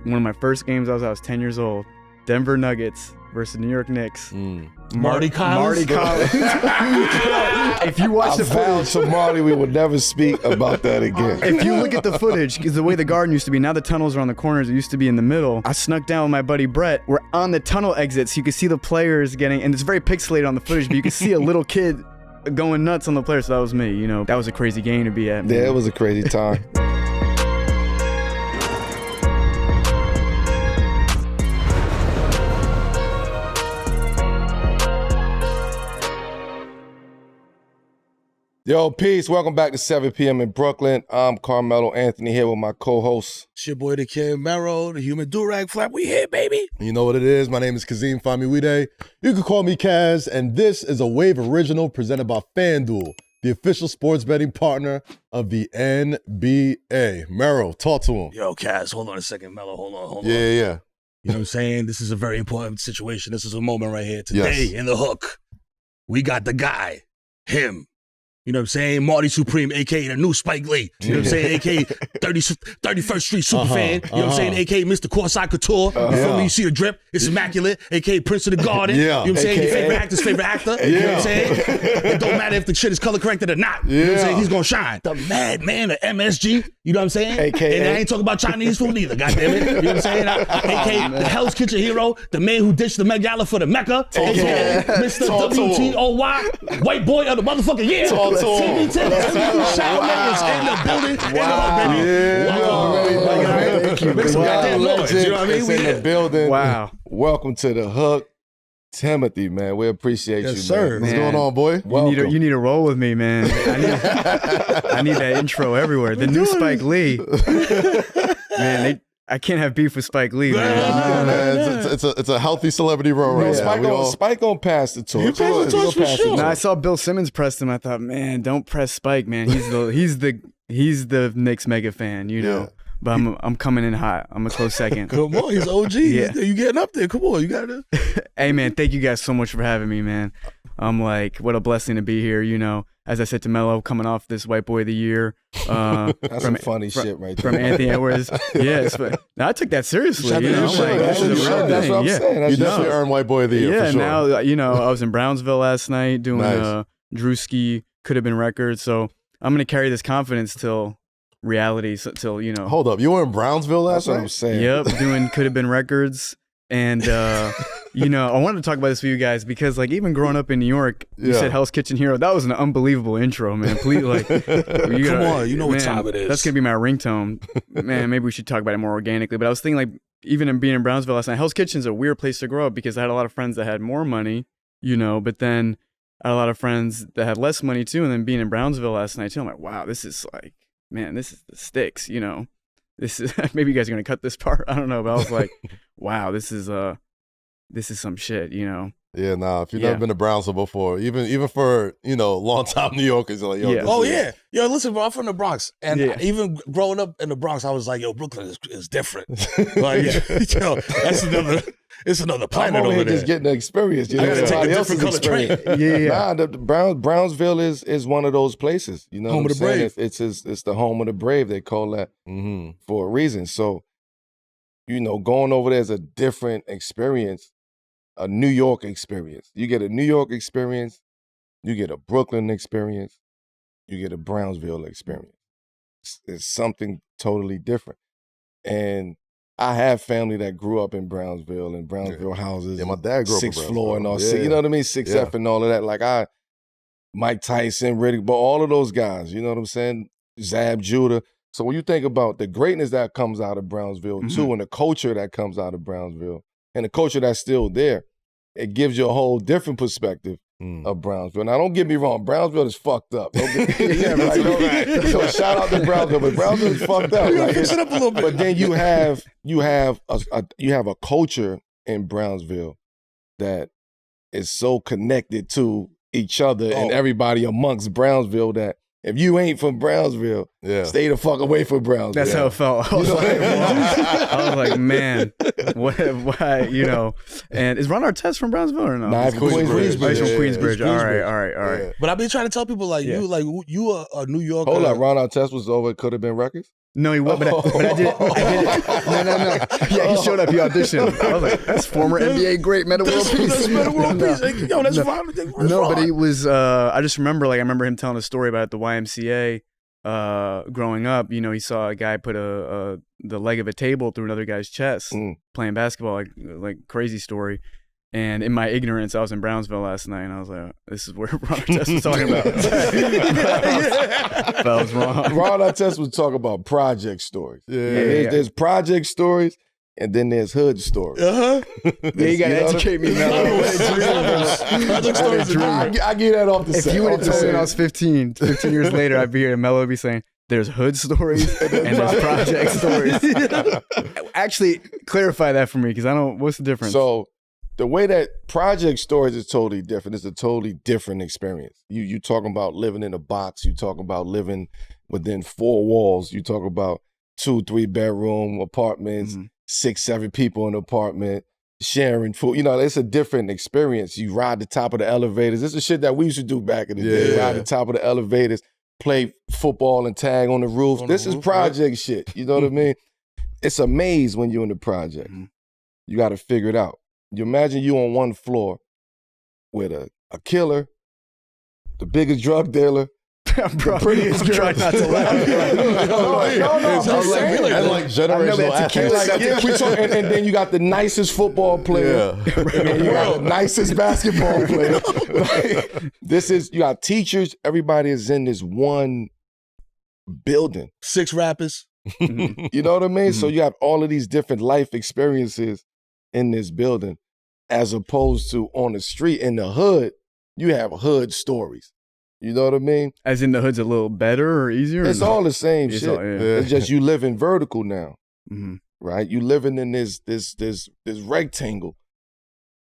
one of my first games, I was 10 years old. Denver Nuggets versus New York Knicks. Marty Collins. If you watch the footage, so Marty, we will never speak about that again. If you look at the footage, because the way the garden used to be, now the tunnels are on the corners, it used to be in the middle. I snuck down with my buddy Brett. We're on the tunnel exit, so you can see the players getting, and it's very pixelated on the footage, but you can see a little kid going nuts on the players. So that was me, you know. That was a crazy game to be at. Man. Yeah, it was a crazy time. Yo, peace. Welcome back to 7 p.m. in Brooklyn. I'm Carmelo Anthony here with my co-host. It's your boy, the Kid Mero, the human do-rag flap. We here, baby. You know what it is. My name is Kazeem Famuyide. You can call me Kaz, and this is a Wave original presented by FanDuel, the official sports betting partner of the NBA. Mero, talk to him. Yo, Kaz, hold on a second. Melo, hold on. Yeah. You know what I'm saying? This is a very important situation. This is a moment right here. Today, in the hook, we got the guy, him. You know what I'm saying? Marty Supreme, a.k.a. the new Spike Lee. You know what I'm saying? A.k.a. 31st Street Superfan. You know what I'm saying? A.k.a. Mr. Courtside Couture. You feel me? You see the drip? It's immaculate. A.k.a. Prince of the Garden. You know what I'm saying? Your favorite actor's favorite actor. You know what I'm saying? It don't matter if the shit is color corrected or not. You know what I'm saying? He's going to shine. The madman of MSG. You know what I'm saying? AKA. And I ain't talking about Chinese food either, goddammit. You know what I'm saying? A.k.a. the Hell's Kitchen hero, the man who ditched the Met Gala for the Mecca. A.k.a. Mr. WTOY, white boy of the motherfucking year. Timothée Chalamet is in the building. Wow. Thank you. Make some goddamn noise. You know what I mean? It's in the building. Wow. Welcome to the hook. Timothy, man. We appreciate you, sir. man. What's going on, boy? You need to roll with me, man. I need that intro everywhere. The new Spike Lee. Man, I can't have beef with Spike Lee, man. Yeah, man. It's a healthy celebrity run right now. Spike gonna pass the torch. He passed the torch for sure. No, I saw Bill Simmons press him. I thought, man, don't press Spike, man. He's the Knicks mega fan, you know. Yeah. But I'm coming in hot. I'm a close second. Come on, he's OG. Yeah. You getting up there. Come on, you got to. Hey, man, thank you guys so much for having me, man. I'm like, what a blessing to be here, you know. As I said to Melo, coming off this White Boy of the Year. That's some funny shit right there. From Anthony Edwards. Yes, but now I took that seriously. You know, like, this is a real That's thing. what I'm saying. You definitely earned White Boy of the Year, Yeah, for sure. now, you know, I was in Brownsville last night doing Nice. Druski, Could Have Been Records. So I'm going to carry this confidence till reality, till, you know. Hold up, you were in Brownsville last That's what I'm night? saying. Yep, doing Could Have Been Records. And, you know, I wanted to talk about this with you guys because, like, even growing up in New York, you said Hell's Kitchen Hero. That was an unbelievable intro, man. Please, like, Come on, you know what time it is. That's going to be my ringtone. Man, maybe we should talk about it more organically. But I was thinking, like, even in being in Brownsville last night, Hell's Kitchen's a weird place to grow up because I had a lot of friends that had more money, you know, but then I had a lot of friends that had less money, too. And then being in Brownsville last night, too, I'm like, wow, this is, like, man, this is the sticks, you know. This is maybe you guys are gonna cut this part. I don't know, but I was like, "Wow, this is some shit," you know. Yeah, nah. If you've never been to Brownsville before, even for long time New Yorkers, you're like, yo, Yeah. Oh, yeah. Yo, listen, bro, I'm from the Bronx. And even growing up in the Bronx, I was like, yo, Brooklyn is different. Like, yo, it's another planet I'm over over here there. just getting the experience. You know, I gotta take a everybody different else's color experience. train. Nah, the Brownsville is one of those places. You know, Home what of I'm the saying? brave. It's the home of the brave. They call that for a reason. So, you know, going over there is a different experience, a New York experience. You get a New York experience, you get a Brooklyn experience, you get a Brownsville experience. It's something totally different. And I have family that grew up in Brownsville and Brownsville houses. Yeah, my dad grew up in Sixth floor and all. Brownsville. You know what I mean? 6F and all of that. Like Mike Tyson, Riddick, but all of those guys, you know what I'm saying? Zab Judah. So when you think about the greatness that comes out of Brownsville too, and the culture that comes out of Brownsville, and the culture that's still there, it gives you a whole different perspective of Brownsville. Now, don't get me wrong, Brownsville is fucked up. So shout out to Brownsville, but Brownsville is fucked up. Like, Fix it up a little bit. but then you have a culture in Brownsville that is so connected to each other and everybody amongst Brownsville that if you ain't from Brownsville, stay the fuck away from Brownsville. That's how it felt. I was, like, man, why, you know? And is Ron Artest from Brownsville or no? Nah, he's from Queensbridge. He's from Queensbridge. Yeah. All right. But I've been trying to tell people, like, you are a New Yorker. Hold up, Ron Artest was over at Could Have Been Records? No, he was, but I did it. No. Yeah, he showed up. He auditioned. I was like, that's former NBA great Meta World Peace. That's Meta World Peace. Yo, that's fine. No, but he was. I just remember, I remember him telling a story about the YMCA. Growing up, he saw a guy put the leg of a table through another guy's chest playing basketball, like crazy story. And in my ignorance, I was in Brownsville last night, and I was like, "This is where Ron Artest was talking about." But I was wrong. Ron Artest was talking about project stories. There's project stories, and then there's hood stories. Yeah, you gotta educate me now. I get that off the set. If you would have told me when I was 15 years later, I'd be here, and Melo would be saying, "There's hood stories and there's project stories." Actually, clarify that for me, because I don't. What's the difference? So, the way that project stories is totally different. It's a totally different experience. You talking about living in a box. You talking about living within 4 walls. You talk about 2-3 bedroom apartments, 6-7 people in an apartment, sharing food. It's a different experience. You ride the top of the elevators. This is shit that we used to do back in the day. Ride the top of the elevators, play football and tag on the roof. This is project shit. You know what I mean? It's a maze when you're in the project. You got to figure it out. You imagine you on one floor with a killer, the biggest drug dealer, the prettiest girl. Trying not to laugh. And then you got the nicest football player, and you got the nicest basketball player. You got teachers. Everybody is in this one building. 6 rappers. You know what I mean? So you have all of these different life experiences in this building, as opposed to on the street in the hood. You have hood stories. You know what I mean? As in the hood's a little better or easier? It's all the same shit. Yeah. It's just you living vertical now, right? You living in this rectangle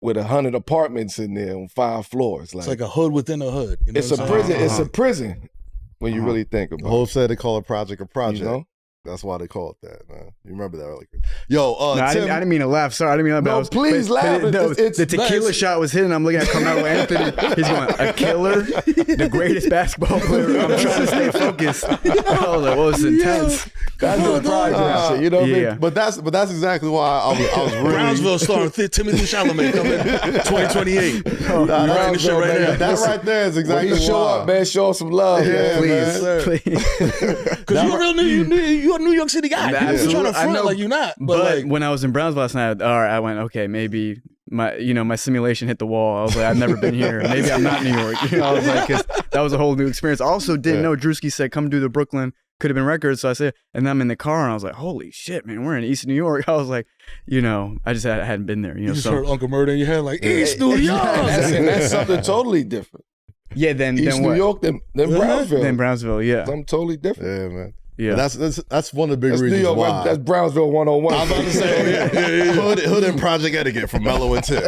with 100 apartments in there on 5 floors. It's like a hood within a hood. It's a prison. It's a prison when you really think about it. Hov said they call it project a project. You know? That's why they call it that, man. You remember that really good. Yo, no, Tim, I didn't mean to laugh. Sorry, I didn't mean to laugh. No, please laugh. The tequila shot was hitting. I'm looking at Carmelo Anthony. He's going, a killer, the greatest basketball player. I'm trying to stay focused. I was like, well, it's intense. That's the project shit. You know what I mean? But that's exactly why I was really... Brownsville starring Timothée Chalamet coming 2028. Writing the shit right now. That right there is exactly why. Show up, man. Show us some love. Yeah, please. Because you're a New York City guy. You're trying to front like you're not. But when I was in Brownsville last night, I went, okay, maybe my simulation hit the wall. I was like, I've never been here. Maybe I'm not New York. I was like, because that was a whole new experience. I also didn't know Druski said, come do the Brooklyn. Could have been records. So I said, and I'm in the car and I was like, holy shit, man, we're in East New York. I was like, I just hadn't been there. You just heard Uncle Murder in your head like, East New York. And that's something totally different. Yeah, then East what? New York, then Brownsville. Then Brownsville, yeah. Something totally different. Yeah, man. Yeah, that's one of the big reasons New York, why. That's Brownsville 101. I was about to say, hood and project etiquette from Melo and Tim.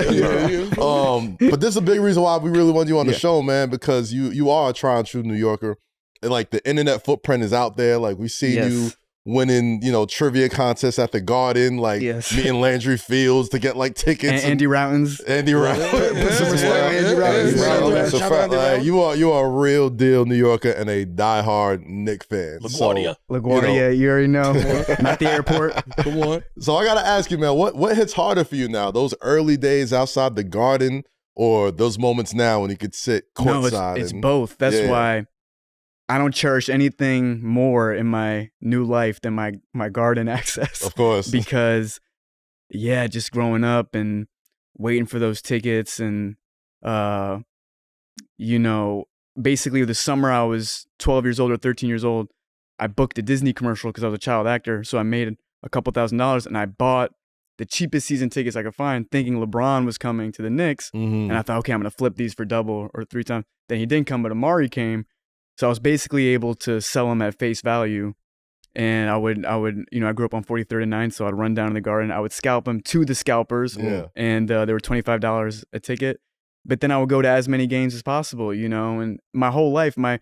But this is a big reason why we really want you on the show, man, because you are a tried and true New Yorker. And like the internet footprint is out there. Like we see you winning, trivia contests at the Garden, like meeting Landry Fields to get like tickets. And Andy Routins. Andy Routins. Put some respect on Andy Routins. That's a fact. You are a real deal New Yorker and a diehard Knicks fan. LaGuardia, you already know. Not the airport. Come on. So I gotta ask you, man, what hits harder for you now? Those early days outside the Garden, or those moments now when you could sit courtside? No, it's both. That's why I don't cherish anything more in my new life than my Garden access. Of course. Because, just growing up and waiting for those tickets and, basically the summer I was 12 years old or 13 years old, I booked a Disney commercial because I was a child actor. So I made a couple $1,000s and I bought the cheapest season tickets I could find thinking LeBron was coming to the Knicks. And I thought, okay, I'm going to flip these for double or 3 times. Then he didn't come, but Amari came. So I was basically able to sell them at face value. And I would, I grew up on 43rd and 9th, so I'd run down to the Garden. I would scalp them to the scalpers. And they were $25 a ticket. But then I would go to as many games as possible, and my whole life, my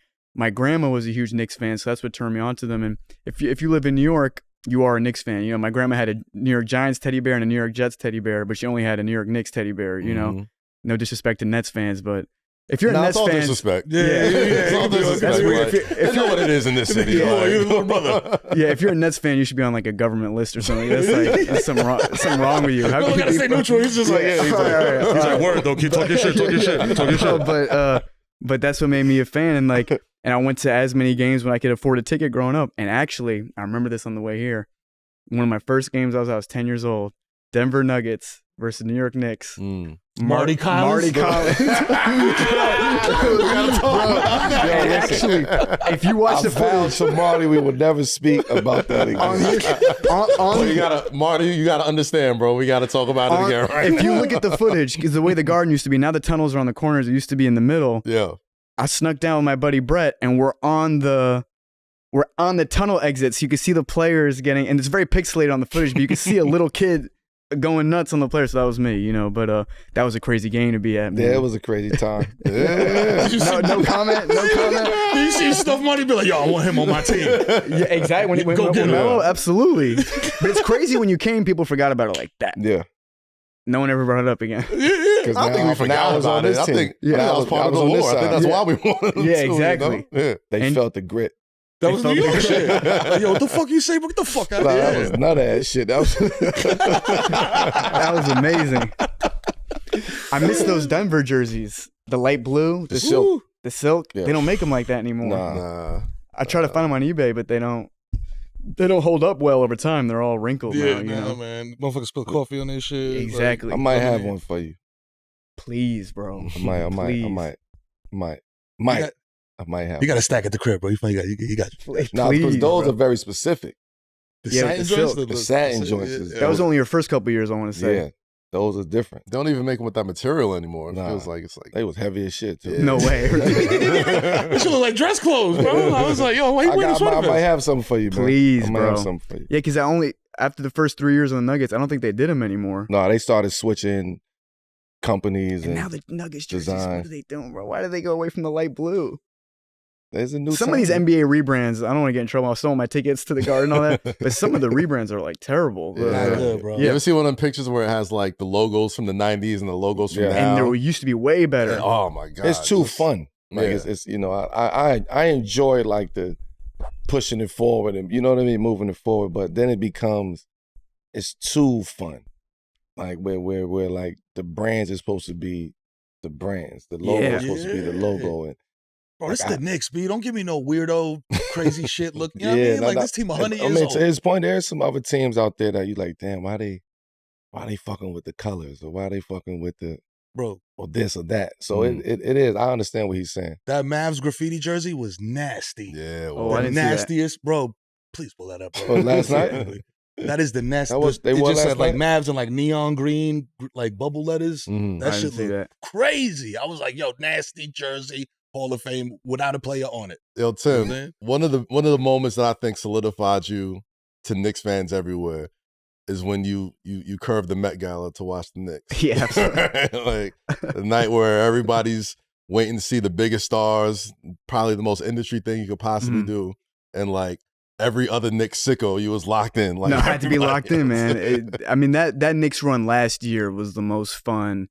grandma was a huge Knicks fan. So that's what turned me on to them. And if you live in New York, you are a Knicks fan. My grandma had a New York Giants teddy bear and a New York Jets teddy bear, but she only had a New York Knicks teddy bear, No disrespect to Nets fans, but If you're a Nets it's all fan, disrespect. It's all disrespect. if You know what it is in this city. You're a little brother. yeah, if you're a Nets fan, you should be on like a government list or something. That's something wrong with you. How No, can I gotta you stay be- neutral. He's just like, yeah. He's like, word though. Keep talking shit. Talking shit. But that's what made me a fan, and I went to as many games when I could afford a ticket growing up. And actually, I remember this on the way here. One of my first games, I was 10 years old. Denver Nuggets versus New York Knicks. Marty Collins. Actually, if you watch the footage, to Marty, we would never speak about that again. Marty, you gotta understand, bro. We gotta talk about it again. Right? if you look at the footage, because the way the Garden used to be, now the tunnels are on the corners. It used to be in the middle. Yeah. I snuck down with my buddy Brett, and we're on the tunnel exits. You can see the players getting, and it's very pixelated on the footage, but you can see a little kid going nuts on the players. So that was me, you know. But that was a crazy game to be at. Man. Yeah, it was a crazy time. No comment. Did you see stuff Marty be like, yo, I want him on my team. Yeah, when Go get him. Melo, absolutely. But it's crazy when you came, people forgot about it like that. Yeah. No one ever brought it up again. I don't think we forgot about it. I think that was part of the lore. I think that's why we wanted them Yeah, to, exactly. You know? They felt the grit. That was New York shit. Like, yo, what the fuck you say? Get the fuck out of That here. was none of that shit. That was That was amazing. I miss those Denver jerseys. The light blue, the silk. The silk. Yeah. They don't make them like that anymore. Nah. I try to find them on eBay, but they don't hold up well over time. They're all wrinkled now. You know? Man. Motherfuckers spill coffee on their shit. Exactly. I might have one for you. Please, bro. I might have. You got a stack at the crib, bro. You got No, because those are very specific. the Yeah, satin the joints. silk. The satin joints is That was only your first couple years, I want to say. Yeah, those are different. They don't even make them with that material anymore. It Nah. feels like it's like They was heavy as shit too. No way. It should look like dress clothes, bro. I was like, yo, why you wearing I sweater might vest? have something for you, man. Please, I might bro. have something for you. Yeah, because after the first 3 years on the Nuggets, I don't think they did them anymore. No, they started switching companies And and now the Nuggets jerseys, design. what are they doing, bro? Why did they go away from the light blue? there's a new. Some of these time. NBA rebrands, I don't want to get in trouble. I sold my tickets to the Garden and all that, but some of the rebrands are like terrible. Yeah. Not good, bro. You ever see one of them pictures where it has like the logos from the 90s and the logos from Yeah. now? And there used to be way better. Oh my god. It's too Just- fun. Like Yeah. it's you know I enjoy like the pushing it forward and you know what I mean, moving it forward. But then it's too fun. Like where like the brands is supposed to be the brands, the logo Yeah. is supposed to be the logo, and Bro, this is Like, the Knicks, B. Don't give me no weirdo, crazy shit. Look, you know what I mean? no, Like no. this team 100 I years mean, old. to his point, there's some other teams out there that you like, damn, why they fucking with the colors or why they fucking with the Bro, or this or that. So it is. I understand what he's saying. that Mavs graffiti jersey was nasty. Yeah. Oh, The I didn't see that. nastiest, bro. Please pull that up, bro. Oh, last night? That is the nastiest. That was- they it won just last said like night? Mavs and like neon green, like bubble letters. Mhm. That I shit didn't see looked that. crazy. I was like, yo, nasty jersey, Hall of Fame without a player on it. Yo, You know what Tim, I'm saying? one of the moments that I think solidified you to Knicks fans everywhere is when you curved the Met Gala to watch the Knicks. Yeah, absolutely. Like the night where everybody's waiting to see the biggest stars, probably the most industry thing you could possibly Mhm. do, and like every other Knicks sicko, you was locked in. Like No, I had to be everybody locked in, else. man. I mean, that Knicks run last year was the most fun.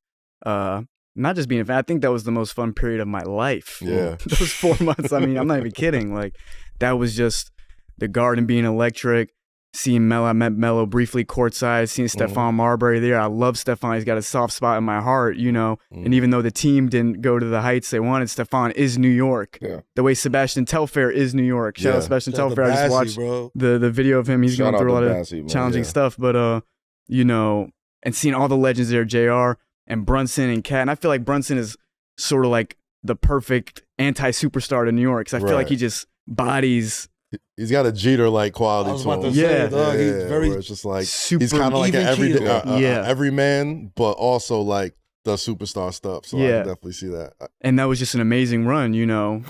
Not just being a fan, I think that was the most fun period of my life. Yeah. Those 4 months, I mean, I'm not even kidding. Like, that was just the Garden being electric, seeing Melo. I met Melo briefly courtside, seeing Stephon Marbury there. I love Stephon. He's got a soft spot in my heart, you know. And even though the team didn't go to the heights they wanted, Stephon is New York. Yeah. The way Sebastian Telfair is New York. Shout out Yeah. Sebastian Shout out to Telfair. I just Bassey, watched bro. the video of him. He's Shout going out through a to lot of Bassey, man. challenging Yeah. stuff, but you know, and seeing all the legends there, JR and Brunson and Cat, and I feel like Brunson is sort of like the perfect anti-superstar to New York. Cause I feel like Right. he just bodies He's got a Jeter-like quality I was to about to him. say, Yeah. dog, he's very where it's just like super. he's kind of like an even everyday, keel. Yeah. everyman, but also like the superstar stuff. So I Yeah. can definitely see that. and that was just an amazing run, you know.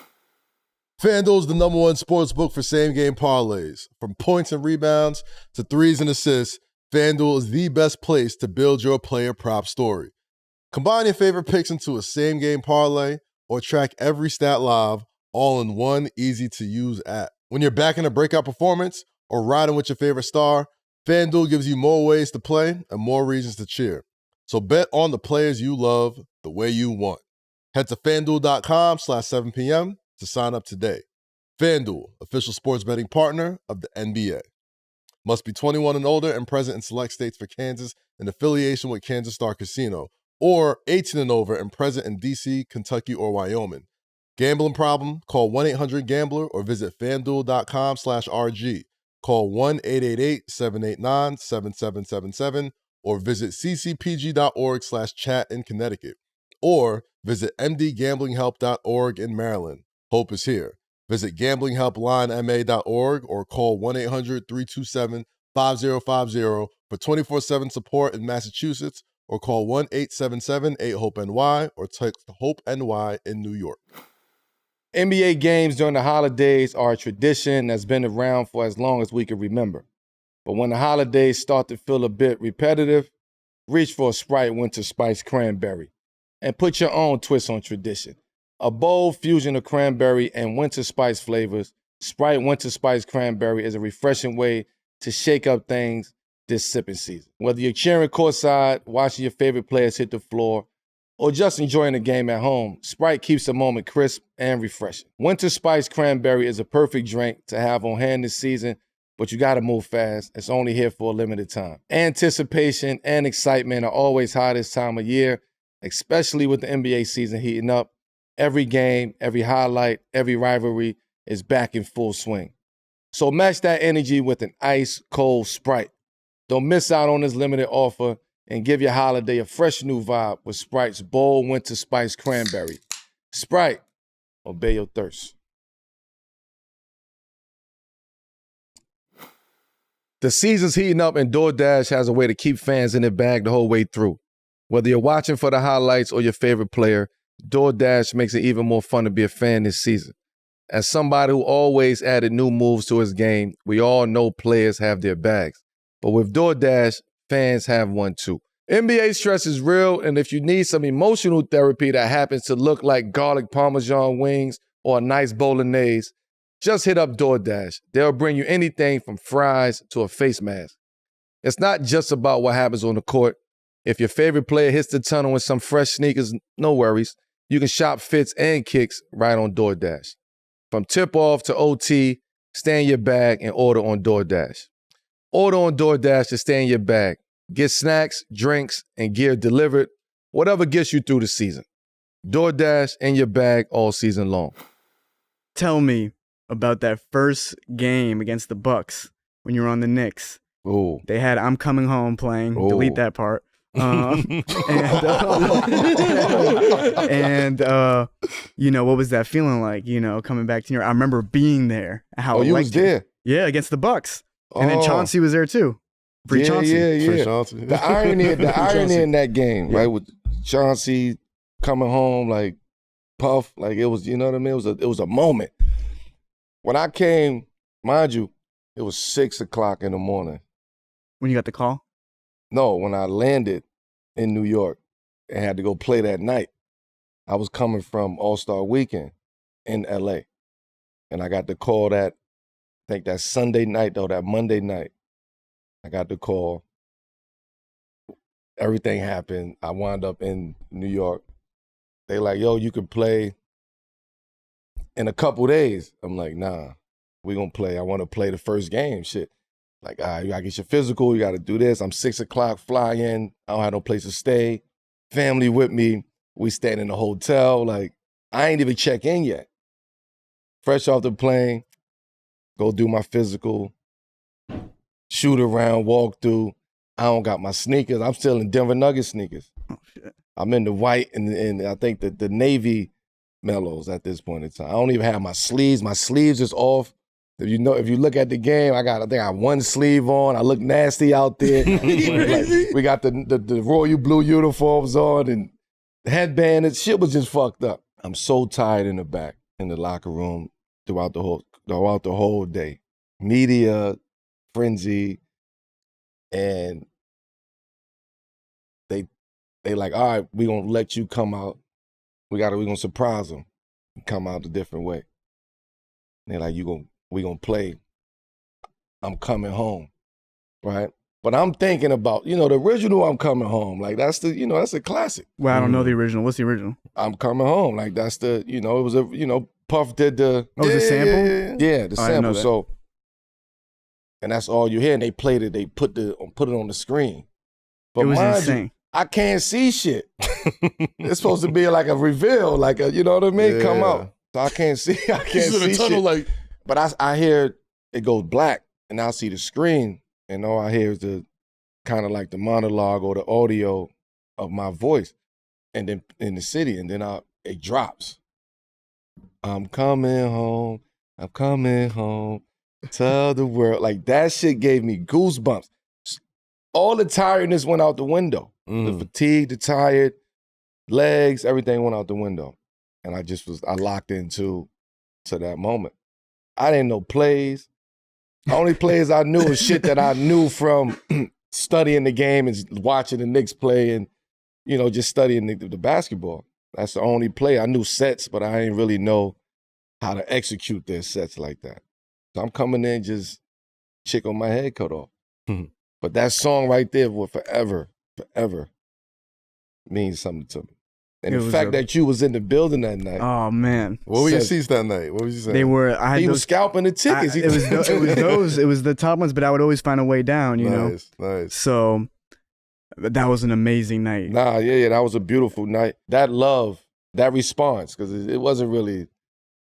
FanDuel is the #1 sports book for same-game parlays. From points and rebounds to threes and assists, FanDuel is the best place to build your player prop story. Combine your favorite picks into a same-game parlay or track every stat live all in one easy-to-use app. When you're backing a breakout performance or riding with your favorite star, FanDuel gives you more ways to play and more reasons to cheer. So bet on the players you love the way you want. Head to FanDuel.com/7PM to sign up today. FanDuel, official sports betting partner of the NBA. Must be 21 and older and present in select states for Kansas in affiliation with Kansas Star Casino, or 18 and over and present in D.C., Kentucky, or Wyoming. Gambling problem? Call 1-800-GAMBLER or visit FanDuel.com/RG. Call 1-888-789-7777 or visit ccpg.org/chat in Connecticut. Or visit mdgamblinghelp.org in Maryland. Hope is here. Visit gamblinghelplinema.org or call 1-800-327-5050 for 24/7 support in Massachusetts, or call 1-877-8-HOPE-NY or text HOPE-NY in New York. NBA games during the holidays are a tradition that's been around for as long as we can remember. But when the holidays start to feel a bit repetitive, reach for a Sprite Winter Spice Cranberry and put your own twist on tradition. A bold fusion of cranberry and winter spice flavors, Sprite Winter Spice Cranberry is a refreshing way to shake up things this sipping season. Whether you're cheering courtside, watching your favorite players hit the floor, or just enjoying the game at home, Sprite keeps the moment crisp and refreshing. Winter Spice Cranberry is a perfect drink to have on hand this season, but you gotta move fast. It's only here for a limited time. Anticipation and excitement are always high this time of year, especially with the NBA season heating up. Every game, every highlight, every rivalry is back in full swing. So match that energy with an ice-cold Sprite. Don't miss out on this limited offer and give your holiday a fresh new vibe with Sprite's bold Winter Spice Cranberry. Sprite, obey your thirst. The season's heating up and DoorDash has a way to keep fans in their bag the whole way through. Whether you're watching for the highlights or your favorite player, DoorDash makes it even more fun to be a fan this season. As somebody who always added new moves to his game, we all know players have their bags. But with DoorDash, fans have one too. NBA stress is real, and if you need some emotional therapy that happens to look like garlic Parmesan wings or a nice bolognese, just hit up DoorDash. They'll bring you anything from fries to a face mask. It's not just about what happens on the court. If your favorite player hits the tunnel with some fresh sneakers, no worries. You can shop fits and kicks right on DoorDash. From tip-off to OT, stay in your bag and order on DoorDash. Order on DoorDash to stay in your bag. Get snacks, drinks, and gear delivered, whatever gets you through the season. DoorDash in your bag all season long. Tell me about that first game against the Bucks when you were on the Knicks. Ooh. They had I'm Coming Home playing. Ooh. Delete that part. And you know, what was that feeling like, you know, coming back to New York? I remember being there. How you was there? Yeah, against the Bucks. And then Chauncey was there too. Free Chauncey. Yeah. Chauncey. The irony in that game, right? With Chauncey coming home, like Puff, like it was, you know what I mean? It was a moment. When I came, mind you, it was 6 o'clock in the morning. When you got the call? No, when I landed in New York and had to go play that night, I was coming from All-Star Weekend in LA. And I got the call that Sunday night, though, that Monday night. I got the call. Everything happened. I wound up in New York. They like, yo, you could play in a couple days. I'm like, nah, we gonna play. I want to play the first game. Shit. Like, all right, you gotta get your physical. You gotta do this. I'm 6 o'clock, fly in. I don't have no place to stay. Family with me. We staying in the hotel. Like, I ain't even check in yet. Fresh off the plane, go do my physical, shoot around, walk through. I don't got my sneakers. I'm still in Denver Nuggets sneakers. Oh, shit. I'm in the white and I think the navy Melos at this point in time. I don't even have my sleeves. My sleeves is off. If you look at the game, I think I have one sleeve on. I look nasty out there. we got the royal blue uniforms on and the headband. And shit was just fucked up. I'm so tired in the back in the locker room throughout the whole day. Media, frenzy, and they like, all right, we gonna let you come out. We gonna surprise them and come out a different way. And they're like, we gonna play I'm Coming Home, right? But I'm thinking about, the original I'm Coming Home. Like that's a classic. Well, I don't know the original. What's the original? I'm coming home. Like that's the, it was a, Puff did the. Oh, the sample? Yeah, the sample. that. So, and that's all you hear. And they played it. They put it on the screen. But it was mind insane. you, I can't see shit. It's supposed to be like a reveal, like a, you know what I mean? Yeah. Come out. So I can't see. I can't see tunnel, shit. like, but I hear it goes black, and I see the screen, and all I hear is the kind of like the monologue or the audio of my voice, and then in the city, and then it drops. I'm coming home. I'm coming home. Tell the world. Like that shit gave me goosebumps. All the tiredness went out the window. The fatigue, the tired legs, everything went out the window. And I locked into that moment. I didn't know plays. The only plays I knew was shit that I knew from studying the game and watching the Knicks play and, just studying the basketball. That's the only play. I knew sets, but I didn't really know how to execute their sets like that. So I'm coming in just chick on my head cut off. But that song right there will forever means something to me. And the fact that you was in the building that night. Oh man. What were your seats that night? What was you saying? They were. He was scalping the tickets. It was those. It was the top ones, but I would always find a way down. You know. Nice. So that was an amazing night. Nah, yeah, that was a beautiful night. That love, that response, because it wasn't really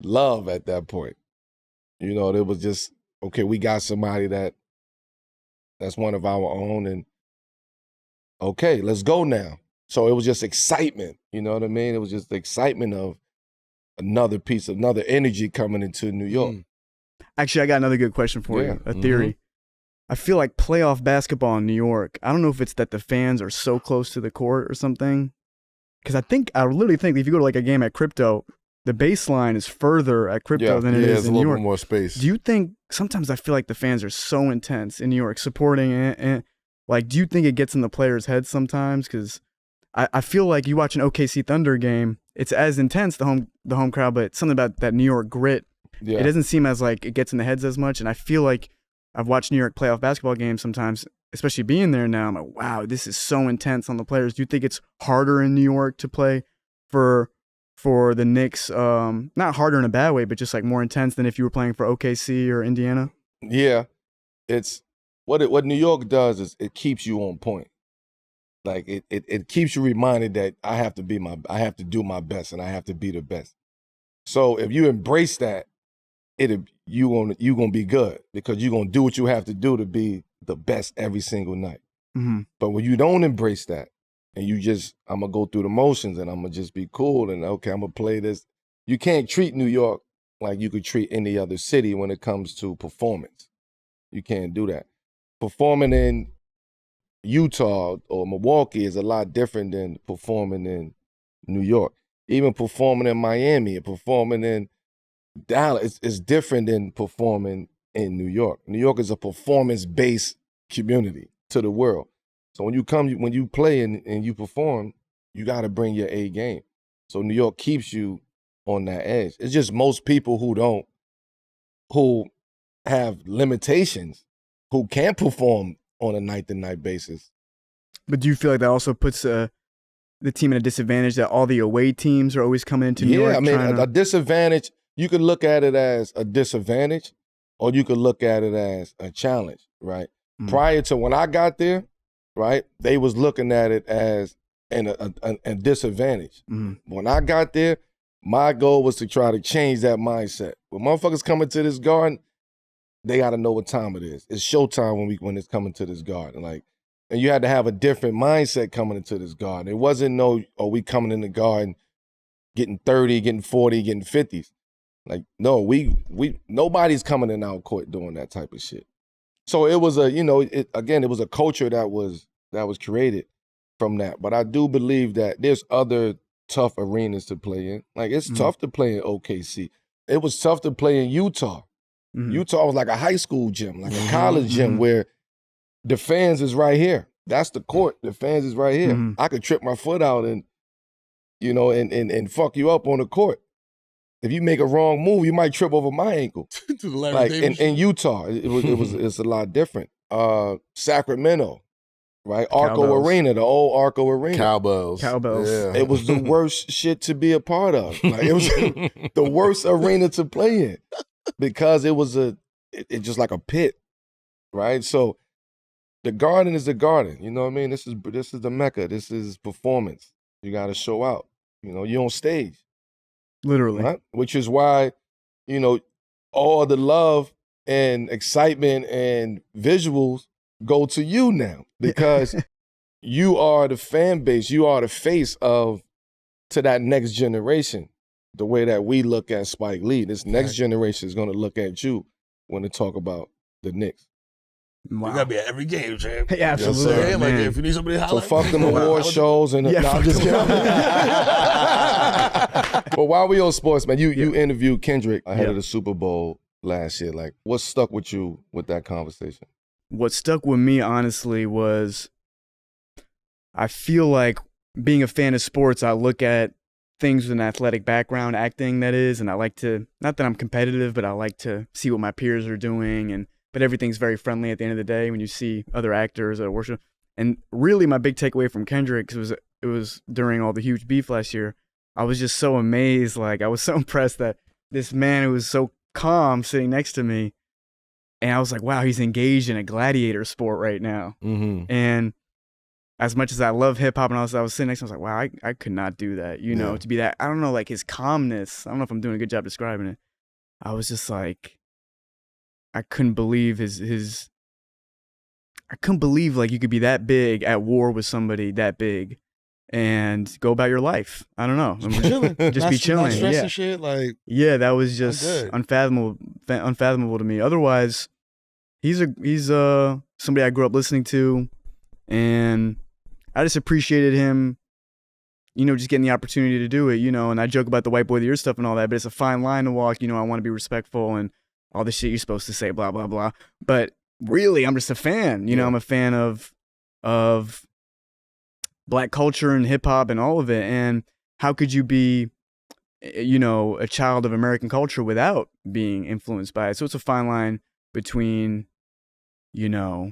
love at that point. It was just, okay, we got somebody that's one of our own, and okay, let's go now. So it was just excitement, you know what I mean? It was just the excitement of another energy coming into New York. Actually, I got another good question for you, a theory. I feel like playoff basketball in New York, I don't know if it's that the fans are so close to the court or something, because I literally think if you go to like a game at Crypto, the baseline is further at Crypto than it is in New York. A little more space. Do you think, sometimes I feel like the fans are so intense in New York supporting it, and like, do you think it gets in the players' heads sometimes? Because I feel like you watch an OKC Thunder game, it's as intense, the home crowd, but something about that New York grit, it doesn't seem as like it gets in the heads as much. And I feel like I've watched New York playoff basketball games sometimes, especially being there now. I'm like, wow, this is so intense on the players. Do you think it's harder in New York to play for the Knicks? Not harder in a bad way, but just like more intense than if you were playing for OKC or Indiana? Yeah, it's what New York does is it keeps you on point. Like it keeps you reminded that I have to do my best and I have to be the best. So if you embrace that, you gonna be good because you're gonna do what you have to do to be the best every single night. Mm-hmm. But when you don't embrace that and I'm gonna go through the motions and I'm gonna just be cool and okay, I'm gonna play this. You can't treat New York like you could treat any other city when it comes to performance. You can't do that. Performing in Utah or Milwaukee is a lot different than performing in New York. Even performing in Miami and performing in Dallas is different than performing in New York. New York is a performance-based community to the world. So when you play and you perform, you got to bring your A game. So New York keeps you on that edge. It's just most people who have limitations, who can't perform on a night-to-night basis. But do you feel like that also puts the team at a disadvantage, that all the away teams are always coming into New York? Yeah, I mean, a disadvantage, you could look at it as a disadvantage or you could look at it as a challenge, right? Mm-hmm. Prior to when I got there, right, they was looking at it as a disadvantage. Mm-hmm. When I got there, my goal was to try to change that mindset. When motherfuckers coming to this garden, they got to know what time it is. It's showtime when it's coming to this garden. Like, and you had to have a different mindset coming into this garden. It wasn't we coming in the garden getting 30, getting 40, getting 50s. Like, no, nobody's coming in our court doing that type of shit. So it was it was a culture that was created from that. But I do believe that there's other tough arenas to play in. Like, it's tough to play in OKC. It was tough to play in Utah. Mm-hmm. Utah was like a high school gym, like a college gym where the fans is right here. That's the court. The fans is right here. Mm-hmm. I could trip my foot out and fuck you up on the court. If you make a wrong move, you might trip over my ankle. To the Larry like Davis in Utah, it's a lot different. Sacramento, right? Arco Cowbells. Arena, the old Arco Arena. Cowbells. Cowbells. It was the worst shit to be a part of. Like, it was the worst arena to play in because it was it's just like a pit, right? So the Garden is the Garden. You know what I mean? This is the Mecca. This is performance. You got to show out. You know, you're on stage. Literally. Right? Which is why, you know, all the love and excitement and visuals go to you now because you are the fan base. You are the face to that next generation. The way that we look at Spike Lee, this next generation is going to look at you when they talk about the Knicks. Wow. You gotta be at every game, champ. Yeah, absolutely. Yes, like, if you need somebody to holler. So fuck them award shows and yeah, no, I'm just kidding. But while we on sports, man, you interviewed Kendrick ahead of the Super Bowl last year. Like, what stuck with you with that conversation? What stuck with me, honestly, was I feel like being a fan of sports, I look at things with an athletic background, acting that is, and I like to, not that I'm competitive, but I like to see what my peers are doing, but everything's very friendly at the end of the day when you see other actors at a worship. And really my big takeaway from Kendrick, because it was during all the huge beef last year, I was just so amazed. Like, I was so impressed that this man who was so calm sitting next to me, and I was like, wow, he's engaged in a gladiator sport right now. Mm-hmm. And as much as I love hip hop, and I was sitting next to him, I was like, wow, I could not do that, you know, to be that, I don't know, like his calmness. I don't know if I'm doing a good job describing it. I was just like, I couldn't believe I couldn't believe like you could be that big at war with somebody that big and go about your life. I don't know. Just be chilling. Stressing shit, like, yeah, that was just unfathomable to me. Otherwise, he's somebody I grew up listening to, and I just appreciated him, you know, just getting the opportunity to do it, you know, and I joke about the white boy of the year stuff and all that, but it's a fine line to walk, you know, I want to be respectful and all the shit you're supposed to say, blah, blah, blah. But really, I'm just a fan. You know, I'm a fan of Black culture and hip hop and all of it. And how could you be, you know, a child of American culture without being influenced by it? So it's a fine line between, you know,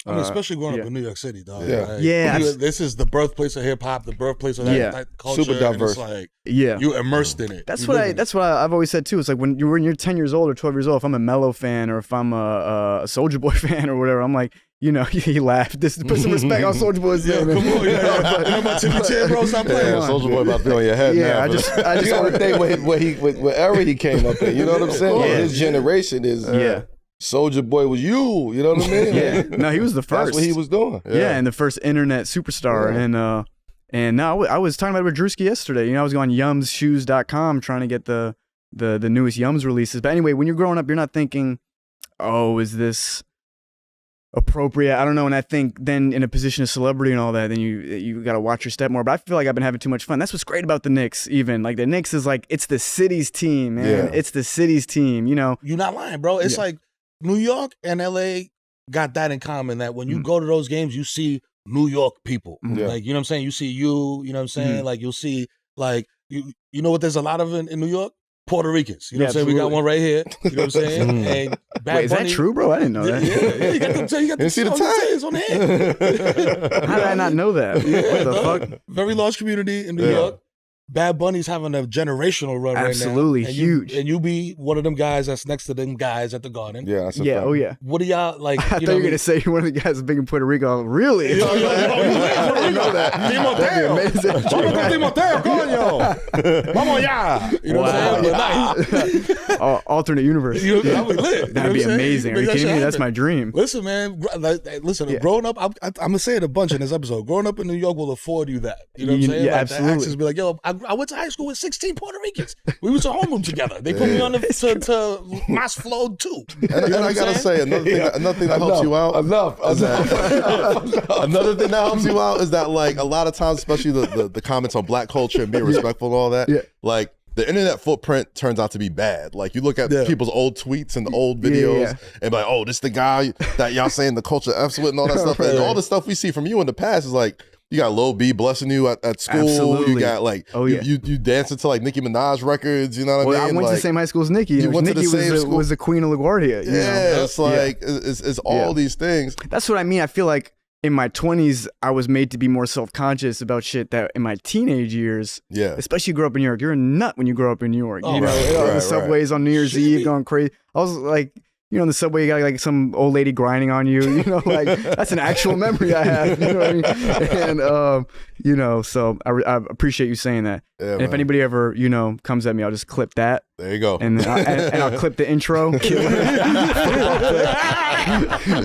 I mean, especially growing up in New York City, dog. Yeah. This is the birthplace of hip hop, the birthplace of that culture. Super diverse. And it's like, you're immersed in it. That's what I've always said too. It's like when you're 10 years old or 12 years old, if I'm a Melo fan or if I'm a Soulja Boy fan or whatever, I'm like, you know, he laughed. Put some respect on Soulja Boy's name. Come on, you know about Timothée, bro? Stop playing. Soulja Boy about to be on your head now. I just you got to think wherever he came up in. You know what I'm saying? Yeah. His generation is. Soulja Boy was you know what I mean? Yeah, no, he was the first. That's what he was doing. Yeah, and the first internet superstar. Yeah. And now I was talking about it with Druski yesterday. You know, I was going yumsshoes.com trying to get the newest Yums releases. But anyway, when you're growing up, you're not thinking, oh, is this appropriate? I don't know. And I think then in a position of celebrity and all that, then you got to watch your step more. But I feel like I've been having too much fun. That's what's great about the Knicks. Even like the Knicks is like, it's the city's team, man. Yeah. It's the city's team. You know, you're not lying, bro. It's like New York and LA got that in common, that when you go to those games, you see New York people. Like, you know what I'm saying? You see you know what I'm saying? Like, you'll see, like, you know what there's a lot of in New York? Puerto Ricans. You know what I'm saying? We got one right here. You know what I'm saying? And Wait, is that true, bro? I didn't know that. Yeah, you got the tags on the head. How did I not know that? What the fuck? Very large community in New York. Bad Bunny's having a generational run right now. Absolutely, huge. And you be one of them guys that's next to them guys at the Garden. Yeah, that's a fact. Oh yeah. What do y'all like? I thought you were gonna say you're one of the guys big in Puerto Rico. Really? I didn't know that. Timothée. Vamos con Timothée, coño. Vamos ya. You know what I'm saying? Alternate universe. That'd be amazing. Are you kidding me? That's my dream. Listen, man. Growing up, I'm gonna say it a bunch in this episode. Growing up in New York will afford you that. You know what I'm saying? Yeah, absolutely. Be like, yo, I went to high school with 16 Puerto Ricans. We was a homeroom together. They put me on to Mas Flow too. And I gotta say, another thing that helps you out. Another thing that helps you out is that, like, a lot of times, especially the comments on Black culture and being respectful and all that, like, the internet footprint turns out to be bad. Like, you look at people's old tweets and the old videos and be like, oh, this the guy that y'all saying the culture F's with and all that stuff. And all the stuff we see from you in the past is like, you got Lil B blessing you at school. Absolutely. You got like, you dancing to like Nicki Minaj records, you know what I mean? I went to the same high school as Nicki. Nicki was the queen of LaGuardia. Yeah, it's like, it's all these things. That's what I mean. I feel like in my 20s, I was made to be more self-conscious about shit that in my teenage years, especially you grow up in New York, you're a nut when you grow up in New York. Oh, you know, the subways on New Year's Eve going crazy. I was like, you know, in the subway, you got like some old lady grinding on you, you know, like that's an actual memory I have, you know what I mean? And, you know, so I appreciate you saying that. Yeah, and if anybody ever, you know, comes at me, I'll just clip that. There you go. And I'll clip the intro.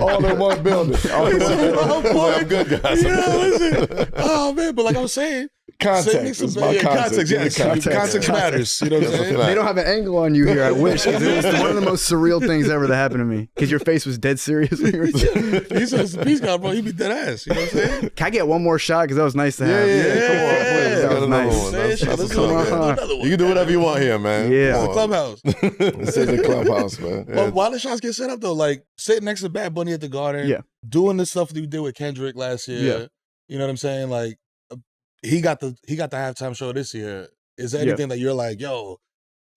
All in one building. I'm good, guys. Yeah, listen. Oh, man, but like I was saying, context. It's about context. Yes. Context matters. You know what I'm saying? They don't have an angle on you here. I wish. It was one of the most surreal things ever that happened to me. Because your face was dead serious when you were He says the peace guy, bro. He be dead ass. You know what I'm saying? Can I get one more shot? Because that was nice to have. Come on, please. That was nice. That's another one. You can do whatever you want here, man. Yeah. It's the clubhouse. This is the clubhouse, man. But why the shots get set up though? Like sitting next to Bad Bunny at the Garden, doing the stuff that we did with Kendrick last year. You know what I'm saying? Like he got the halftime show this year. Is there anything that you're like, yo?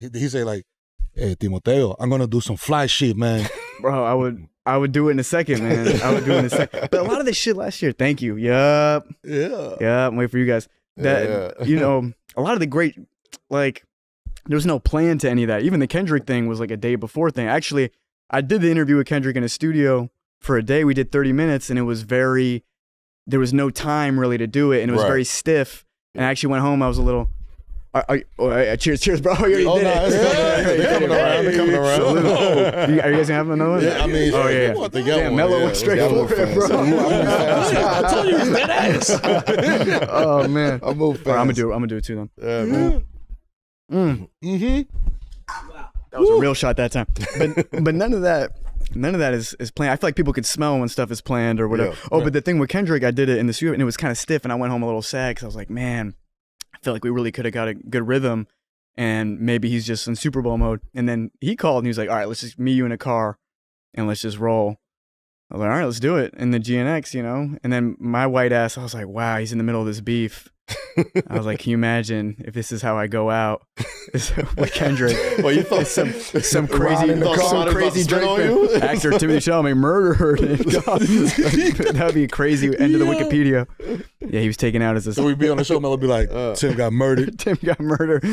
He say like, "Hey, Timothée, I'm gonna do some fly shit, man." Bro, I would do it in a second, man. I would do it in a second. But a lot of this shit last year, thank you. Yup. Yeah. I'm waiting for you guys. That you know, a lot of the great, like, there was no plan to any of that. Even the Kendrick thing was like a day before thing. Actually, I did the interview with Kendrick in a studio for a day. We did 30 minutes, and it was there was no time really to do it, and it was very stiff. And I actually went home. I was a little. Cheers, bro. You already did it. They're coming around. Are you guys gonna have another one? Yeah, I mean, Damn, Melo went straight for it, bro. I told you, dead ass. Oh man, I move fast. Right, I'm gonna do it too then. That was a real shot that time. But none of that is planned. I feel like people could smell when stuff is planned or whatever. But the thing with Kendrick, I did it in the studio and it was kind of stiff, and I went home a little sad because I was like, man, I feel like we really could have got a good rhythm, and maybe he's just in Super Bowl mode. And then he called and he was like, all right, let's just meet you in a car and let's just roll. I was like, all right, let's do it. In the GNX, you know? And then my white ass, I was like, wow, he's in the middle of this beef. I was like, can you imagine if this is how I go out with Kendrick? Well, you thought some crazy Drake fan. Actor Timothée Chalamet murdered. That would be a crazy end of the Wikipedia. Yeah, he was taken out as a. So we'd be on the show, Melo be like, Tim got murdered. Tim got murdered.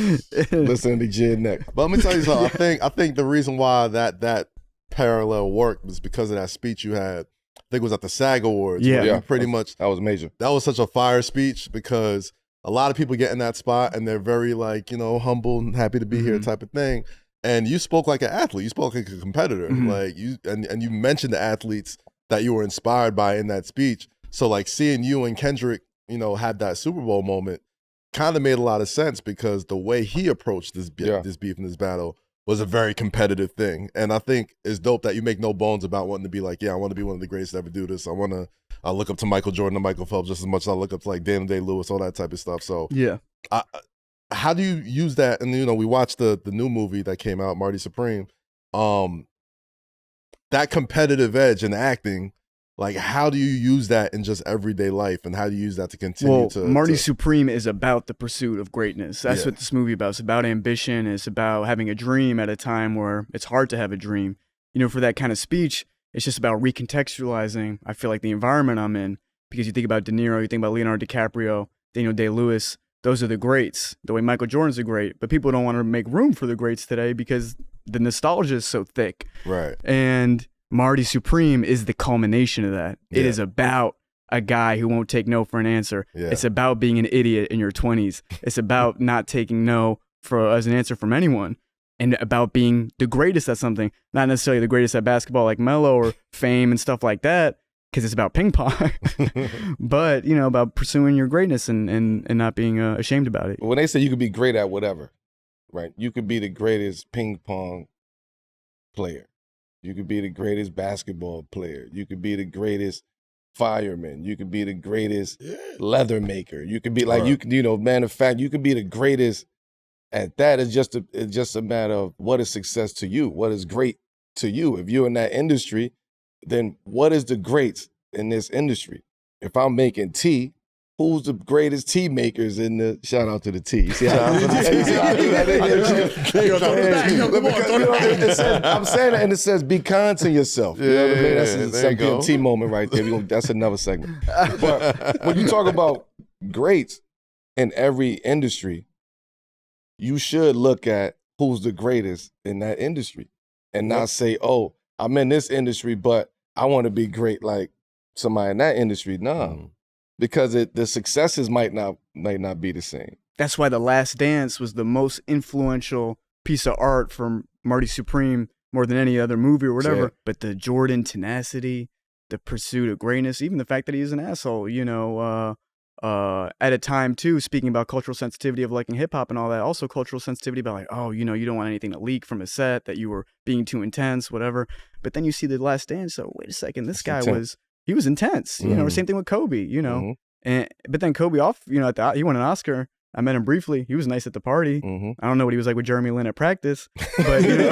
Listen to GNX. But let me tell you something. I think the reason why that parallel worked was because of that speech you had. I think it was at the SAG Awards. Yeah, pretty much. That was major. That was such a fire speech because a lot of people get in that spot and they're very like, you know, humble and happy to be here type of thing. And you spoke like an athlete. You spoke like a competitor. Like you and you mentioned the athletes that you were inspired by in that speech. So like seeing you and Kendrick, you know, have that Super Bowl moment kind of made a lot of sense because the way he approached this beef and this battle was a very competitive thing. And I think it's dope that you make no bones about wanting to be like, yeah, I want to be one of the greatest to ever do this. I look up to Michael Jordan and Michael Phelps just as much as I look up to like Daniel Day-Lewis, all that type of stuff. So how do you use that? And, you know, we watched the new movie that came out, Marty Supreme. That competitive edge in acting, like how do you use that in just everyday life, and how do you use that to continue Marty Supreme is about the pursuit of greatness. That's what this movie is about. It's about ambition. It's about having a dream at a time where it's hard to have a dream. You know, for that kind of speech, it's just about recontextualizing, I feel like, the environment I'm in, because you think about De Niro, you think about Leonardo DiCaprio, Daniel Day-Lewis, those are the greats, the way Michael Jordan's a great, but people don't want to make room for the greats today because the nostalgia is so thick. Right. And Marty Supreme is the culmination of that. It is about a guy who won't take no for an answer. It's about being an idiot in your 20s. It's about not taking no as an answer from anyone, and about being the greatest at something, not necessarily the greatest at basketball like Melo or fame and stuff like that, because it's about ping pong, but, you know, about pursuing your greatness and not being ashamed about it. When they say you could be great at whatever, right? You could be the greatest ping pong player. You could be the greatest basketball player. You could be the greatest fireman. You could be the greatest leather maker. You could be like, you know, matter of fact, you could be the greatest at that. It's just a matter of what is success to you? What is great to you? If you're in that industry, then what is the greats in this industry? If I'm making tea who's the greatest tea makers in the, shout out to the tea. You see how I do that? I'm saying that, and it says be kind to yourself. You know what I mean? That's a Sam tea moment right there. That's another segment. But when you talk about greats in every industry, you should look at who's the greatest in that industry and not say, oh, I'm in this industry, but I want to be great like somebody in that industry. No. Because the successes might not be the same. That's why The Last Dance was the most influential piece of art from Marty Supreme more than any other movie or whatever. Sure. But the Jordan tenacity, the pursuit of greatness, even the fact that he's an asshole, you know, at a time too, speaking about cultural sensitivity of liking hip hop and all that, also cultural sensitivity about like, oh, you know, you don't want anything to leak from a set, that you were being too intense, whatever. But then you see The Last Dance, so wait a second, this guy was intense, you know, same thing with Kobe, you know, but then Kobe you know, he won an Oscar. I met him briefly. He was nice at the party. I don't know what he was like with Jeremy Lin at practice, but you know,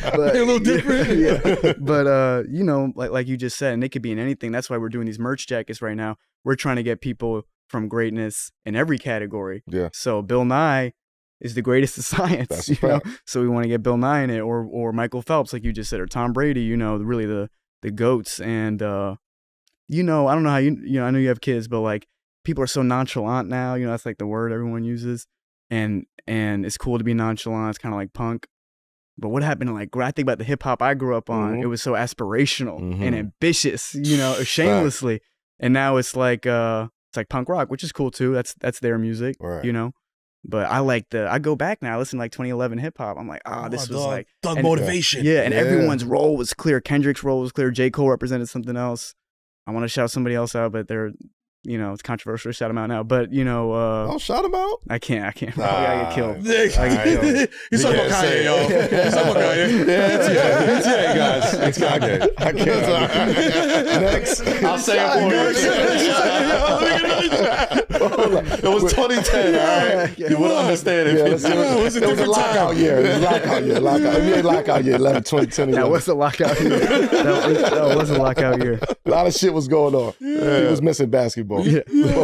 but, a little different. Yeah. But you know, like you just said, and it could be in anything. That's why we're doing these merch jackets right now. We're trying to get people from greatness in every category. Yeah. So Bill Nye is the greatest of science. That's you know? So we want to get Bill Nye in it, or Michael Phelps, like you just said, or Tom Brady. You know, really the GOATs. And you know, I don't know how you know, I know you have kids, but like people are so nonchalant now, you know, that's like the word everyone uses, and it's cool to be nonchalant. It's kind of like punk. But what happened to, like, I think about the hip hop I grew up on, it was so aspirational and ambitious, you know, shamelessly. And now it's like punk rock, which is cool too. That's their music, you know. But I go back now, I listen to like 2011 hip hop. I'm like, this was like thug motivation. Yeah, and everyone's role was clear. Kendrick's role was clear. J. Cole represented something else. I want to shout somebody else out, but they're, you know, it's controversial to shout them out now. But you know, I'll shout them out. I can't. I get killed. He's talking about Kanye, yo. He's talking about Kanye. Yeah, guys. It's Kanye. I can't. Next. I'll say it for you. It was 2010, all right? You wouldn't understand it. It was a lockout year. It was a lockout year. Lockout year. 2010. That was a lockout year. That was a lockout year. A lot of shit was going on. He was missing basketball. Yeah.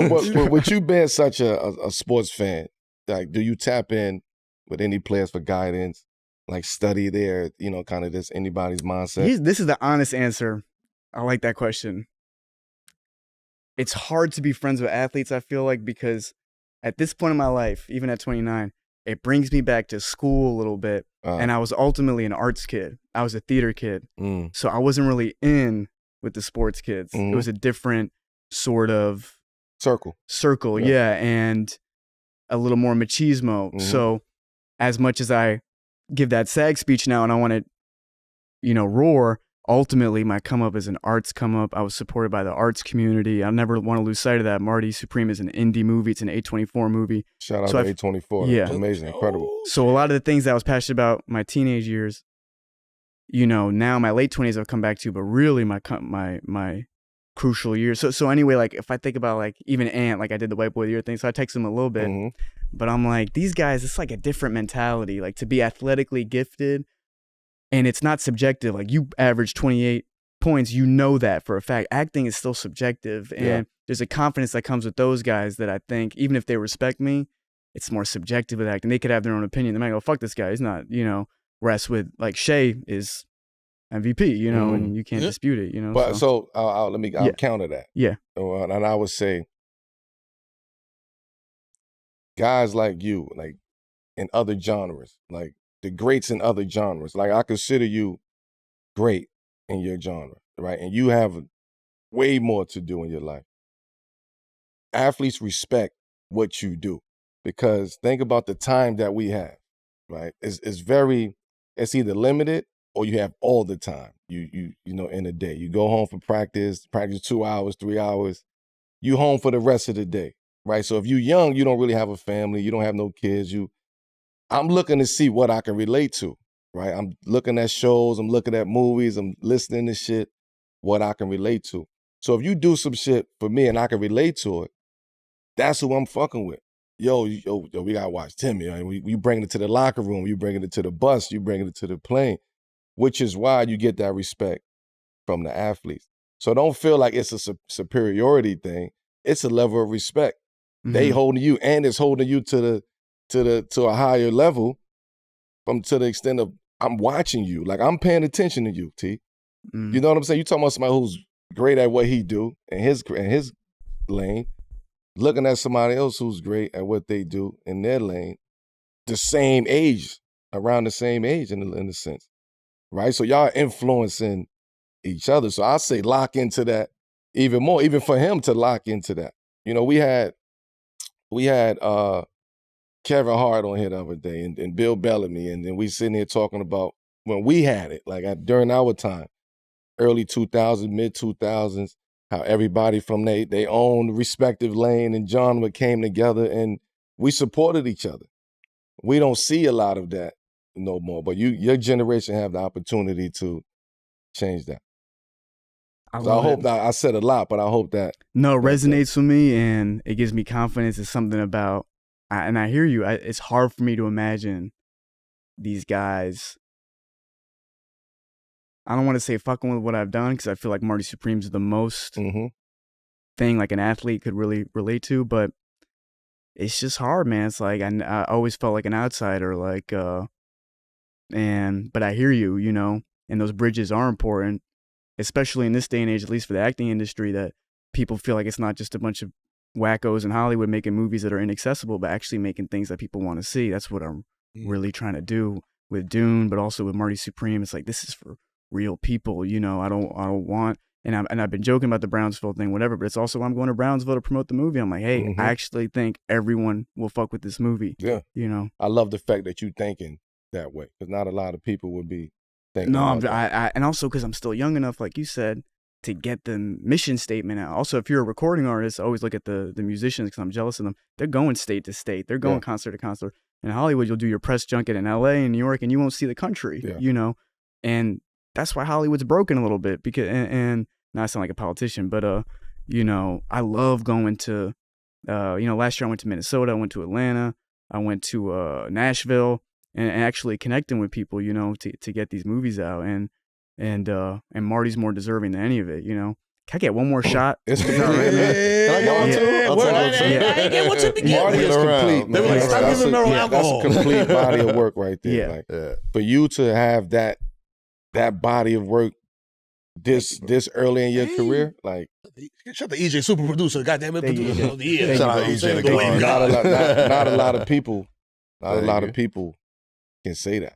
But with you being such a sports fan, like, do you tap in with any players for guidance? Like, study their, you know, kind of this anybody's mindset? This is the honest answer. I like that question. It's hard to be friends with athletes, I feel like, because at this point in my life, even at 29, it brings me back to school a little bit. And I was ultimately an arts kid. I was a theater kid. So I wasn't really in with the sports kids. It was a different sort of circle, yeah, and a little more machismo. So as much as I give that SAG speech now and I want to, you know, roar, ultimately my come up is an arts come up. I was supported by the arts community. I never want to lose sight of that. Marty Supreme is an indie movie. It's an A24 movie. Shout out to A24. Yeah. Amazing, incredible. So a lot of the things that I was passionate about my teenage years, you know, now my late 20s I've come back to, but really my crucial years. So anyway, like if I think about like even Ant, like I did the White Boy of the Year thing, so I text him a little bit, but I'm like, these guys, it's like a different mentality, like to be athletically gifted, and it's not subjective. Like you average 28 points, you know that for a fact. Acting is still subjective, and there's a confidence that comes with those guys that I think, even if they respect me, it's more subjective with acting. They could have their own opinion. They might go, fuck this guy, he's not, you know. Whereas with like Shea is MVP, you know, and you can't dispute it, you know. But I'll counter that. Yeah. And I would say, guys like you, like in other genres, like the greats in other genres, like I consider you great in your genre, right? And you have way more to do in your life. Athletes respect what you do because think about the time that we have, right? It's either limited or you have all the time, you know, in a day. You go home for practice 2 hours, 3 hours. You home for the rest of the day, right? So if you're young, you don't really have a family, you don't have no kids. I'm looking to see what I can relate to, right? I'm looking at shows, I'm looking at movies, I'm listening to shit, what I can relate to. So if you do some shit for me and I can relate to it, that's who I'm fucking with. Yo, we gotta watch Timmy. I mean, you bring it to the locker room, you bring it to the bus, you bring it to the plane, which is why you get that respect from the athletes. So don't feel like it's a superiority thing. it's a level of respect. They holding you, and it's holding you to a higher level, to the extent of I'm watching you, like I'm paying attention to you, T. You know what I'm saying? You talking about somebody who's great at what he do in his lane, looking at somebody else who's great at what they do in their lane, the same age, around the same age in a sense, right? So y'all influencing each other. So I say lock into that even more, even for him to lock into that. You know, we had Kevin Hart on here the other day and Bill Bellamy, and then we sitting here talking about when we had it, like during our time, early 2000s, mid 2000s, how everybody from their own respective lane and genre came together and we supported each other. We don't see a lot of that no more, but your generation have the opportunity to change that. I hope that I said a lot, but I hope that it resonates with me and it gives me confidence. It's something about, and I hear you. It's hard for me to imagine these guys. I don't want to say fucking with what I've done because I feel like Marty Supreme's the most thing like an athlete could really relate to, but it's just hard, man. It's like I always felt like an outsider, like, but I hear you, you know, and those bridges are important, especially in this day and age, at least for the acting industry, that people feel like it's not just a bunch of wackos in Hollywood making movies that are inaccessible, but actually making things that people want to see. That's what I'm really trying to do with Dune, but also with Marty Supreme. It's like, this is for real people, you know. I don't want, and I've been joking about the Brownsville thing, whatever, but it's also I'm going to Brownsville to promote the movie. I'm like, hey, I actually think everyone will fuck with this movie. Yeah, you know. I love the fact that you thinking that way because not a lot of people would be thinking. No, and also because I'm still young enough, like you said, to get the mission statement out. Also, if you're a recording artist, I always look at the musicians because I'm jealous of them. They're going state to state. They're going concert to concert. In Hollywood, you'll do your press junket in LA and New York, and you won't see the country. You know, and that's why Hollywood's broken a little bit because and not I sound like a politician, but you know, I love going to you know, last year I went to Minnesota, I went to Atlanta, I went to Nashville, and actually connecting with people, you know, to get these movies out, and Marty's more deserving than any of it, you know. Can I get one more shot? It's complete, man. Can I get one too? I get one to begin. Marty is complete. They were like, stop giving Mero alcohol. That's a complete body of work right there. Like, for you to have that body of work this early in your career, like, shout out to EJ, super producer, goddamn it, producer of the year. Shout out to EJ. Not a lot of people. Not a lot of people can say that.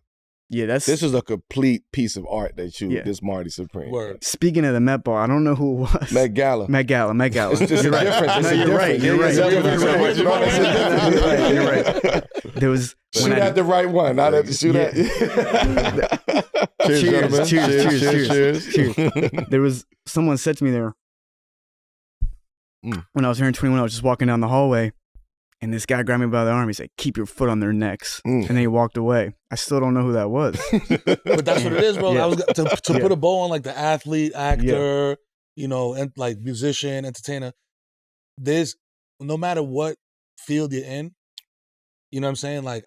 Yeah, this is a complete piece of art that this Marty Supreme. Word. Speaking of the Met Ball, I don't know who it was. Met Gala. It's just you're a difference. No, you're right. You're right. There was shoot at the right one. Not at the shoot at. Cheers. There was someone said to me there when I was here in 21. I was just walking down the hallway. And this guy grabbed me by the arm. He said, "Keep your foot on their necks." And then he walked away. I still don't know who that was. But that's what it is, bro. I was to put a bow on like the athlete, actor, you know, and like musician, entertainer. There's no matter what field you're in, you know what I'm saying? Like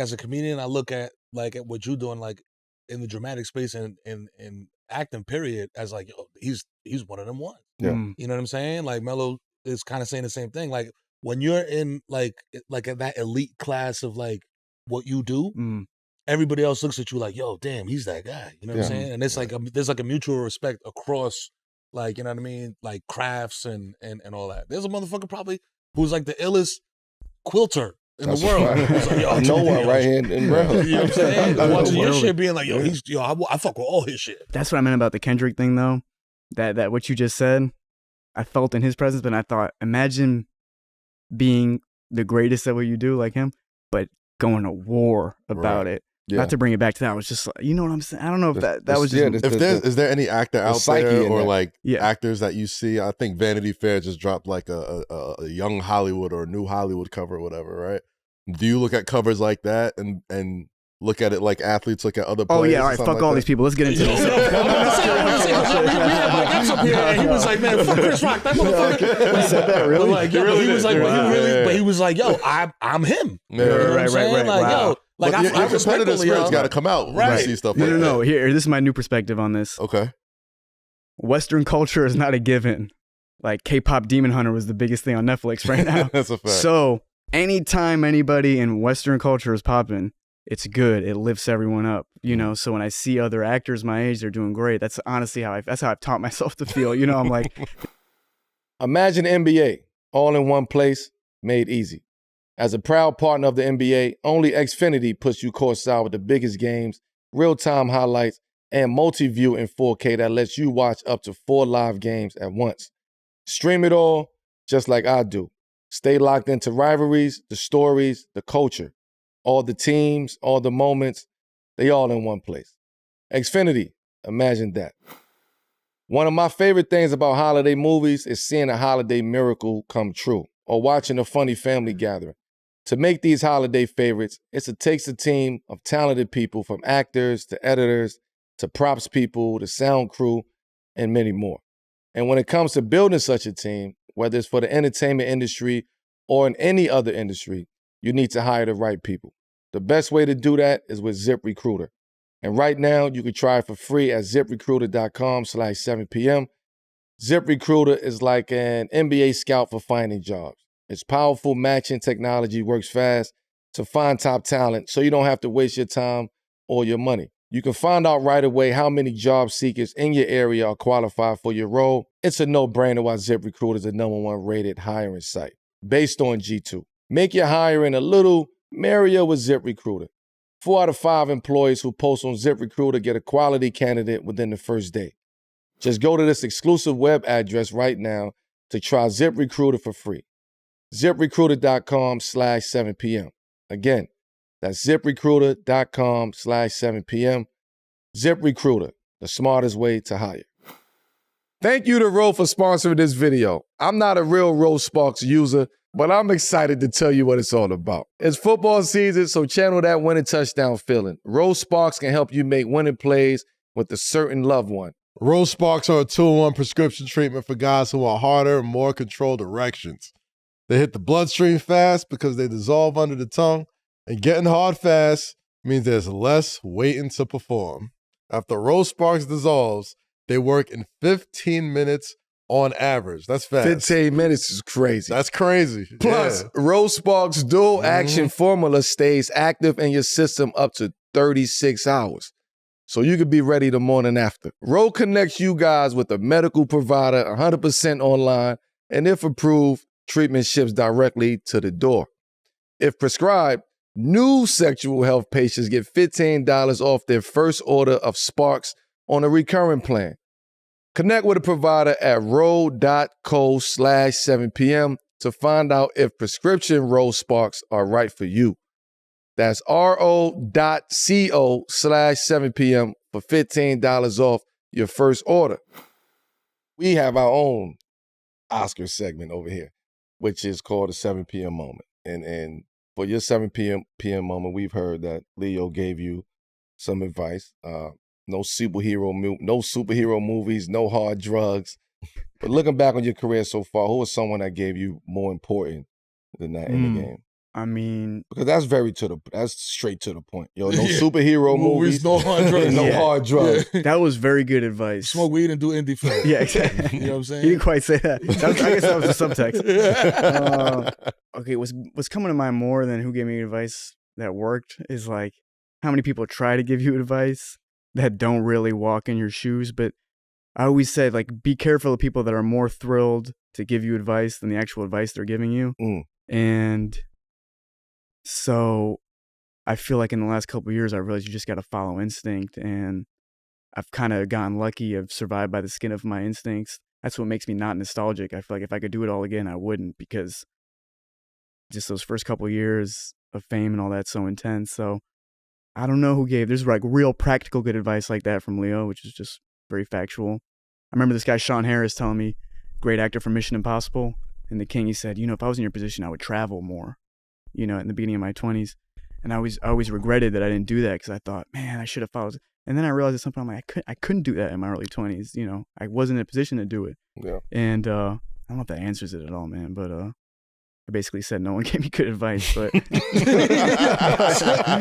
as a comedian, I look at what you're doing, like in the dramatic space and in acting period, as like, yo, he's one of them ones. Yeah. You know what I'm saying? Like Melo is kind of saying the same thing. Like, when you're in like that elite class of like what you do, everybody else looks at you like, yo, damn, he's that guy. You know what I'm saying? And it's like there's like a mutual respect across, like, you know what I mean, like crafts and all that. There's a motherfucker probably who's like the illest quilter in the world. Like, yo, no one right here in Maryland. You know what I'm saying? Watching your shit, being like, yo, I fuck with all his shit. That's what I meant about the Kendrick thing, though. That what you just said, I felt in his presence, but I thought, imagine being the greatest at what you do, like him, but going to war about it. Not to bring it back to that, I was just like, you know what I'm saying? I don't know if that was just... Is there any actor out there or like actors that you see? I think Vanity Fair just dropped like a young Hollywood or a new Hollywood cover or whatever, right? Do you look at covers like that and look at it like athletes look at other players? Oh yeah, all right, fuck all these people. Let's get into this. He was like, man, fuck Chris Rock. That motherfucker. He said that really? Like, yo, he was like, but he was like, yo, I'm him. Yeah, right. Like, yo, like your competitive spirit's got to come out when you see stuff like that. No. Here, this is my new perspective on this. Okay. Western culture is not a given. like K-pop Demon Hunter was the biggest thing on Netflix right now. That's a fact. So anytime anybody in Western culture is popping, it's good. It lifts everyone up, you know? So when I see other actors my age, they're doing great. That's honestly that's how I've taught myself to feel. You know, I'm like. Imagine NBA all in one place, made easy. As a proud partner of the NBA, only Xfinity puts you courtside with the biggest games, real-time highlights, and multi-view in 4K that lets you watch up to 4 live games at once. Stream it all just like I do. Stay locked into rivalries, the stories, the culture. All the teams, all the moments, they all in one place. Xfinity, imagine that. One of my favorite things about holiday movies is seeing a holiday miracle come true or watching a funny family gathering. To make these holiday favorites, it takes a team of talented people from actors to editors to props people to sound crew and many more. And when it comes to building such a team, whether it's for the entertainment industry or in any other industry, you need to hire the right people. The best way to do that is with ZipRecruiter. And right now, you can try it for free at ZipRecruiter.com/7PM. ZipRecruiter is like an NBA scout for finding jobs. Its powerful matching technology works fast to find top talent so you don't have to waste your time or your money. You can find out right away how many job seekers in your area are qualified for your role. It's a no-brainer why ZipRecruiter is the #1 rated hiring site based on G2. Make your hiring a little merrier with ZipRecruiter. 4 out of 5 employees who post on ZipRecruiter get a quality candidate within the first day. Just go to this exclusive web address right now to try ZipRecruiter for free. ZipRecruiter.com/7PM. Again, that's ZipRecruiter.com/7PM. ZipRecruiter, the smartest way to hire. Thank you to Roll for sponsoring this video. I'm not a real Roll Sparks user, but I'm excited to tell you what it's all about. It's football season, so channel that winning touchdown feeling. Roll Sparks can help you make winning plays with a certain loved one. Roll Sparks are a 2-in-1 prescription treatment for guys who want harder and more controlled erections. They hit the bloodstream fast because they dissolve under the tongue, and getting hard fast means there's less waiting to perform. After Roll Sparks dissolves, they work in 15 minutes on average. That's fast. 15 minutes is crazy. That's crazy. Plus, Roll Sparks dual action formula stays active in your system up to 36 hours. So you could be ready the morning after. Roll connects you guys with a medical provider 100% online, and if approved, treatment ships directly to the door. If prescribed, new sexual health patients get $15 off their first order of Sparks on a recurring plan. Connect with a provider at roll.co/7PM to find out if prescription Roll Sparks are right for you. That's ro.co/7PM for $15 off your first order. We have our own Oscar segment over here, which is called the 7 p.m. moment. And for your 7 p.m. moment, we've heard that Leo gave you some advice. No superhero movies, no hard drugs. But looking back on your career so far, who was someone that gave you more important than that in the game? I mean, because that's straight to the point. Yo, no superhero movies, no hard drugs, no hard drugs. That was very good advice. Smoke weed and do indie film. Yeah, exactly. You know what I'm saying? He didn't quite say that. I guess that was the subtext. Okay, what's coming to mind more than who gave me advice that worked is like how many people try to give you advice that don't really walk in your shoes. But I always said, like, be careful of people that are more thrilled to give you advice than the actual advice they're giving you. And so I feel like in the last couple of years, I realized you just got to follow instinct. And I've kind of gotten lucky. I've survived by the skin of my instincts. That's what makes me not nostalgic. I feel like if I could do it all again, I wouldn't, because just those first couple of years of fame and all that's so intense. So I don't know who gave. There's like real practical good advice like that from Leo, which is just very factual. I remember this guy, Sean Harris, telling me, great actor from Mission Impossible, and The King, he said, if I was in your position, I would travel more, in the beginning of my 20s. And I always regretted that I didn't do that, because I thought, man, I should have followed. And then I realized at some point, I'm like, I couldn't do that in my early 20s. I wasn't in a position to do it. Yeah. And I don't know if that answers it at all, man. But I basically said no one gave me good advice, but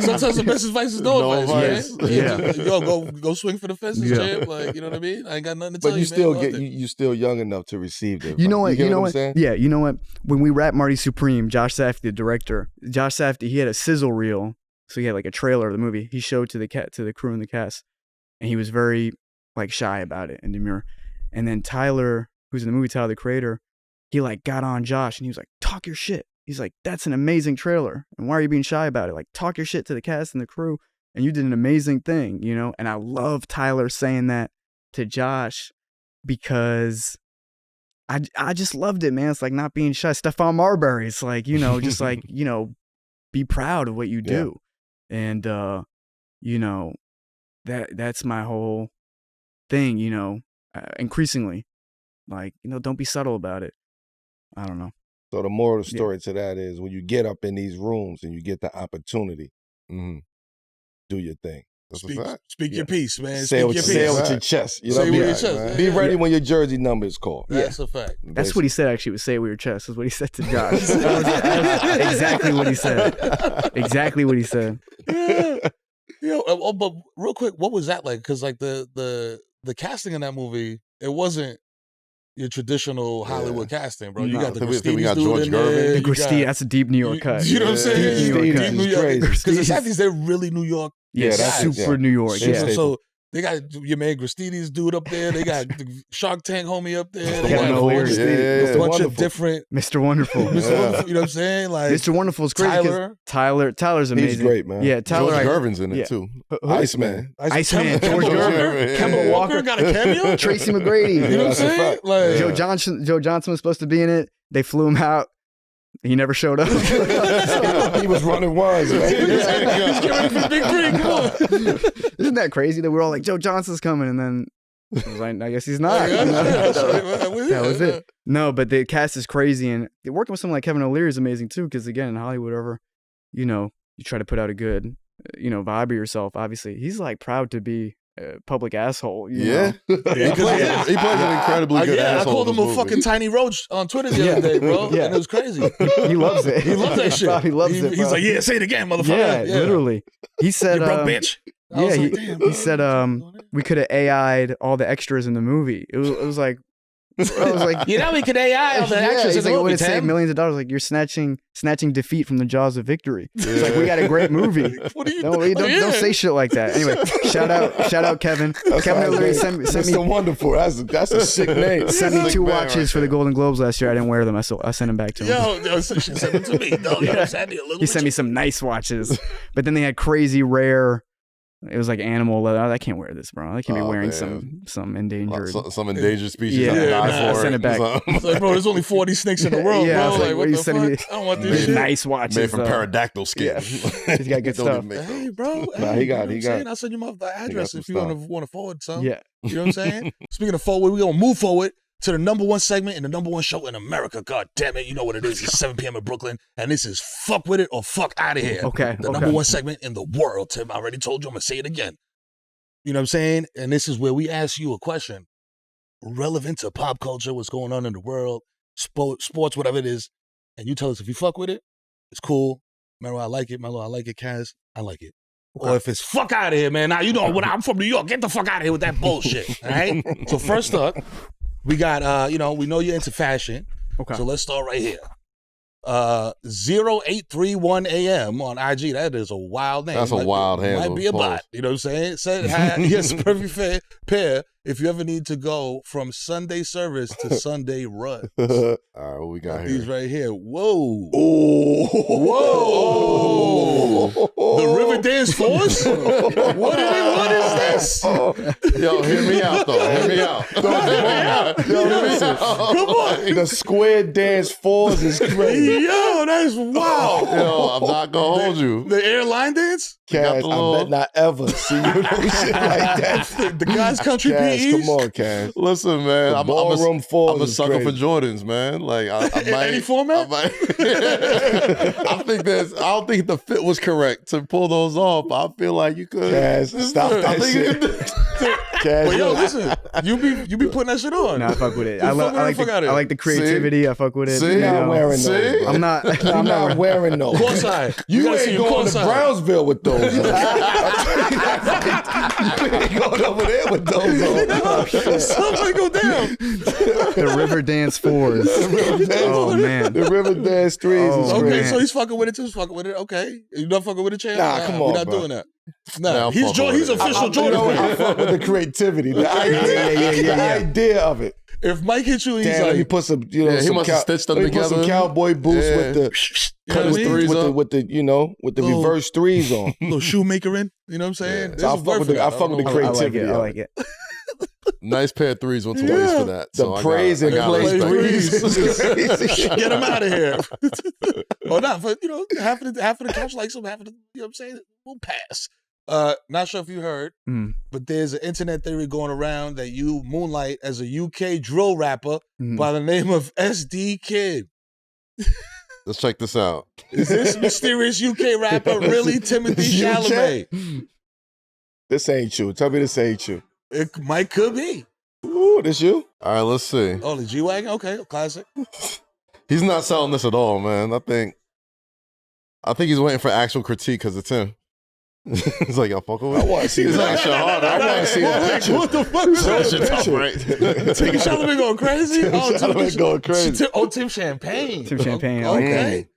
sometimes the best advice is no advice. Right? Yeah. Yo, go swing for the fences, champ. Like, you know what I mean? I ain't got nothing to tell you. But you still you still young enough to receive it. You know what? You know what I'm saying? Yeah, you know what? When we wrapped Marty Supreme, Josh Safdie, the director, Josh Safdie, he had a sizzle reel, so he had like a trailer of the movie. He showed to the crew and the cast, and he was very like shy about it and demure. And then Tyler, who's in the movie, Tyler the creator, he like got on Josh and he was like, talk your shit. He's like, that's an amazing trailer. And why are you being shy about it? Like, talk your shit to the cast and the crew. And you did an amazing thing, you know? And I love Tyler saying that to Josh because I just loved it, man. It's like not being shy. Stephon Marbury. It's like, you know, just like, you know, be proud of what you do. Yeah. And, you know, that's my whole thing, you know, increasingly. Like, you know, don't be subtle about it. I don't know. So the moral of the story to that is when you get up in these rooms and you get the opportunity, do your thing. Speak your piece, man. Say it with your chest. You know what I mean? Chest, be ready when your jersey number is called. That's a fact. That's what he said, actually, was say it with your chest, is what he said to Josh. That was exactly what he said. Exactly what he said. Yeah. You know, but real quick, what was that like? Because like the casting in that movie, it wasn't your traditional Hollywood casting, bro. You got the Gristini we got George Gervin. The Gristini, that's a deep New York cut. You know what I'm saying? Deep New York. Because the Safdies, they're really New York. Yeah, that's super New York. Yeah. So they got your man Gristini's dude up there. They got the Shark Tank homie up there. They got a bunch of different Mr. Wonderful. Mr. Wonderful, you know what I'm saying? Like Mr. Wonderful's crazy. Tyler's amazing. He's great, man. Yeah, Tyler. George Gervin's in it too. Iceman. George Gervin. Kemba Walker got a cameo. Tracy McGrady. You know what I'm saying? Like Joe Johnson was supposed to be in it. They flew him out. He never showed up. He was running wise, man. He's getting ready for the big three. Come on. Isn't that crazy that we're all like, Joe Johnson's coming, and then I was like, I guess he's not. That was it. No, but the cast is crazy, and working with someone like Kevin O'Leary is amazing too. Because again, in Hollywood, whatever, you know, you try to put out a good, you know, vibe of yourself. Obviously, he's like proud to be a public asshole. You know? He plays an incredibly good asshole. I called him a fucking tiny roach on Twitter the other day, bro. And it was crazy. He loves it. He loves that shit. He loves it. He's like, yeah, say it again, motherfucker. Yeah, literally. He said, you broke bitch. Yeah, he said we could have AI'd all the extras in the movie. It was like, I was like, you know, we could AI all the extras in the movie. It would have saved millions of dollars. Like, you're snatching defeat from the jaws of victory. It's like, we got a great movie. What are you don't say shit like that. Anyway, shout out Kevin. Kevin O'Leary sent me so wonderful. That's a sick name. Sent me 2 watches for the Golden Globes last year. I didn't wear them. I sent them back to him. Yo, she sent them to me. No, he sent me some nice watches, but then they had crazy rare. It was like animal leather. I can't wear this, bro. I can't be wearing some endangered, some endangered species. I sent it back. It's like, bro, there's only 40 snakes in the world, bro. Like, what the fuck? I don't want this shit. Nice watches made from pterodactyl skin. Yeah. He's got good stuff. Hey, bro. He got. I'll send you my address if you want to forward some. Yeah. You know what I'm saying? Speaking of forward, we're gonna move forward to the #1 segment and the #1 show in America. God damn it, you know what it is. It's 7 p.m. in Brooklyn, and this is Fuck With It or Fuck Out of Here. Okay. The #1 segment in the world, Tim. I already told you. I'm gonna say it again. You know what I'm saying? And this is where we ask you a question relevant to pop culture, what's going on in the world, sports, whatever it is. And you tell us if you fuck with it, it's cool. Mero, I like it. Melo, I like it. Kaz, I like it. Okay. Or if it's fuck out of here, man. Now, you know, when I'm from New York, get the fuck out of here with that bullshit. All right? So first up, we got, we know you're into fashion. Okay. So let's start right here. 0831 AM on IG. That is a wild name. That's a wild handle. Might be a bot. You know what I'm saying? Said, yes, perfect pair if you ever need to go from Sunday service to Sunday run. All right, what we got here? These right here. Whoa. Oh. Whoa. The Riverdance Force? What is this? Yo, hear me out, though. Hear me out. Come on. The Square Dance Force is crazy. Yo, that's wild. Yo, I'm not going to hold you. The airline dance? Cash, I bet not ever see you do shit like that. The God's Country Cash, PEs? come on, Cash. Listen, man. I'm a sucker for Jordans, man. Like, I might. Any format? I don't think the fit was correct to pull those off. I feel like you could. Kaz, stop that shit. Kaz, But yo, listen, you be putting that shit on. Nah, I fuck with it. I fuck with like the fuck out of I it. like the creativity. I fuck with it. See? you You're not know. wearing those. See? bro. I'm not. I'm not wearing those. Courtside. You gotta see ain't your going to courtside. Brownsville with those. You ain't going over there with those on. Somebody go down. The Riverdance 4s. Oh man. The Riverdance 3s is Oh, Okay, great. so he's fucking with it too. He's fucking with it. Okay, you not fucking with it, champ? Nah, come on, we're not bro. doing that. Nah, Nah, I'm he's fucking with he's it. official You Jordan. know what? I fan. fuck with the creativity, the idea, the idea of it. If Mike hits you, he's Damn, he like, put some, you know, Yeah, he some must have stitched them he put some together. cowboy boots Yeah. with the You know what I mean? threes up. with the you know with the Little- reverse threes on. little shoemaker in. You know what I'm saying? There's So I a fuck word with for the- that. I fuck with the don't know. I like creativity it. I of like it. Nice pair of threes went to waste for that. The So I praise got- and I got play respect. threes. Get him out of here. Or not, but you know, half of the couch likes him, half of the, you know what I'm saying? We'll pass. Not sure if you heard, Mm. but there's an internet theory going around that you moonlight as a UK drill rapper Mm. by the name of EsDeeKid. Let's check this out. Is this mysterious UK rapper really Timothée Chalamet? This ain't you. Tell me this ain't you. It could be. Ooh, this you? All right, let's see. Oh, the G-Wagon? Okay, classic. He's not selling this at all, man. I think he's waiting for actual critique because it's him. He's like, y'all fucking with I me? want to see He's that. like, shit harder. I want to see that picture. What the fuck is Show that? the Shit tough, picture. right? Tim Chalamet going crazy? Chalamet going crazy. Tim Champagne. Tim Champagne, I like Okay.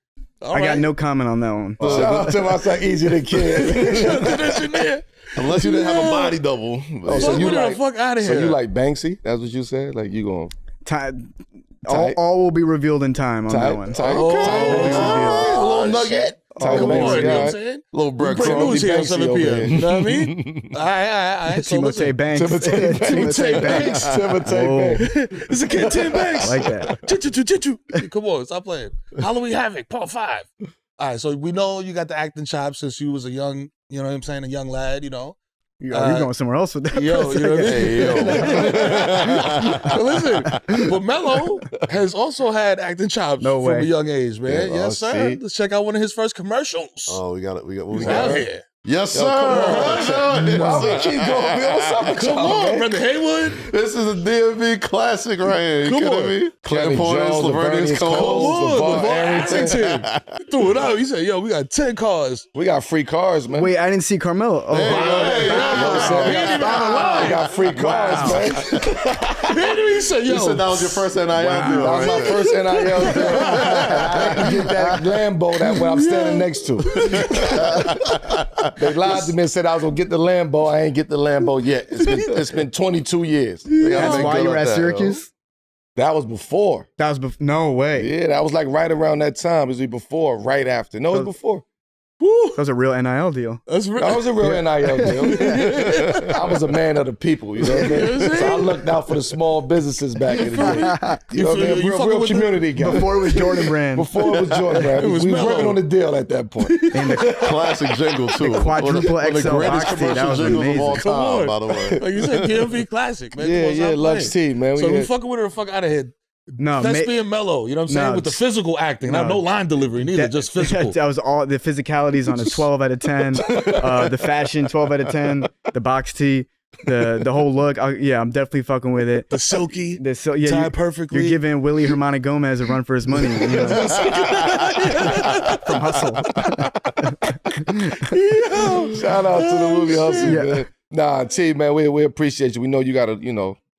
All I got right. no comment on that one. Shout out to my son, Easy the Kid. Shout out to that shit there. Unless you didn't have a body double. Oh, so Fuck you with her, like- fuck out of So here. you like Banksy? That's what you said? Like you going Time, Tight. all will be revealed in time on that one. Tight. Oh, Tight. a little nugget. Tight Come Banksy, on, you know what I'm guy. saying? Little Breaking breadcrumb. news here at Banksy 7 over p.m. here. You know what I mean? All right. So Timothée listen. Banks. Timothée Timothée Banks. Timothée Whoa. Banks. It's a kid, Tim Banks. I like that. Choo-choo. Come on, stop playing. Halloween Havoc, part 5. All right, so we know you got the acting chops since you was a young, you know what I'm saying, a young lad, you know. You're going somewhere else with that. Yo, you know what I mean? Hey, yo. But listen, but Melo has also had acting chops No from way. a young age, man. Yeah, Yes, sir. see? Let's check out one of his first commercials. Oh, we got it. What we He's got? out here. Yes, sir. Why we keep going, Bill? What's up with Come y'all, on, man? brother Haywood. This is a DMV classic right here. You Come kidding on. me? Clinton Kenny Portis, Jones, Lavernius Lavernius Come Coles. Cole. on, LeVar LeVar Arrington. Arrington. Threw it out. He said, yo, we got 10 cars. We got free cars, man. Wait, I didn't see Carmelo. Oh, Hey, wow. hey, You know what I'm saying? He ain't even on the line. We got free cars, man. He said, yo. You said that was your first NIL deal, That was right my there. first NIL deal. I didn't get that Lambo that what I'm standing next to. They lied to me and said I was gonna get the Lambo. I ain't get the Lambo yet. It's been 22 years. That's been why good you were at at that, Syracuse? That was before. That was no way. Yeah, that was like right around that time. It was before, right after. No, it was before. That was a real NIL deal. That's real. That was a real NIL deal. I was a man of the people, you know what I mean? So I looked out for the small businesses back in the day. You know what I mean? You fucking Real with the- community guy. Before it was Jordan Brand. Before it was Jordan, man. It was we was Melo. working on the deal at that point. And the Classic jingle, too. quadruple One of the XL greatest box tee, that commercial was jingles of all amazing. Come on. time, by the way. Like you said, DMV classic, man. Come on, stop Lux playing. T, man. So we had- fucking with her, fuck out of here. no, Let's be Melo, you know what I'm saying? No, With the physical acting, not no. no line delivery, neither, just physical. That was all the physicalities on a 12 out of 10. The fashion 12 out of 10. The box tee, the whole look. I'm definitely fucking with it. The silky, Yeah, tied perfectly. You're giving Willie Hermana Gomez a run for his money. You know? From Hustle. Shout out to the movie Hustle, Yeah. man. Nah, T, man, we appreciate you. We know you got a,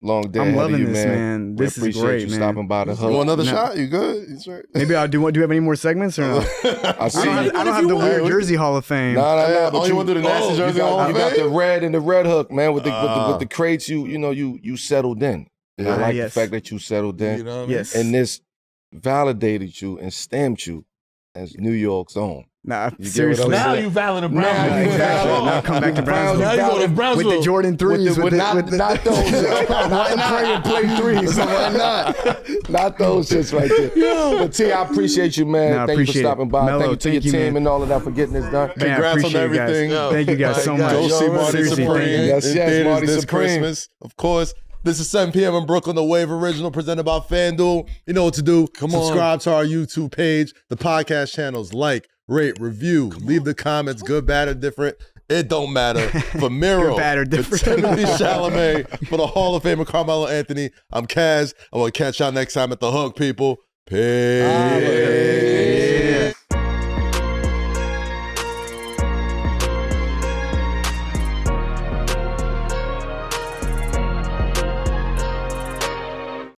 long day I'm ahead loving of you, this, man. man. We This is appreciate great, you man. stopping by the You want hook. another No. shot? You good? He's right. Maybe I'll do. Do you have any more segments or no? I see I you. don't have the weird Jersey Hall of Fame. Nah, Oh, you want to do the nasty jersey you Hall got, of you got Fame? the red and the red hook, man. With the crates, you settled in. And I like yes. the fact that you settled in. You know what I mean? Yes. And this validated you and stamped you as New York's own. Nah, get what seriously. I'm Now saying? you valid and Now brown. you Exactly. valid. Now come back to Brownsville. Now you go to Brownsville. With the Jordan 3s. Not those, not the pray and play threes. Why not? Not those shits right there. But T, I appreciate you, man. Nah, Thank you for appreciate it. stopping by. Melo, thank you to thank your you, team man. and all of that for getting this done. Man, I Congrats on appreciate you guys. everything. Thank you guys so much. Go see Marty Seriously, Supreme. thank you. Yes, in yes, theaters Marty this Supreme. Christmas. Of course, this is 7 p.m. in Brooklyn, the Wave Original presented by FanDuel. You know what to do. Come on. Subscribe to our YouTube page, the podcast channels like rate, review, leave the comments, good, bad, or different. It don't matter. For Mero, bad or for different. Timothée Chalamet, for the Hall of Famer Carmelo Anthony, I'm Kaz. I want to catch y'all next time at The Hook, people. Peace.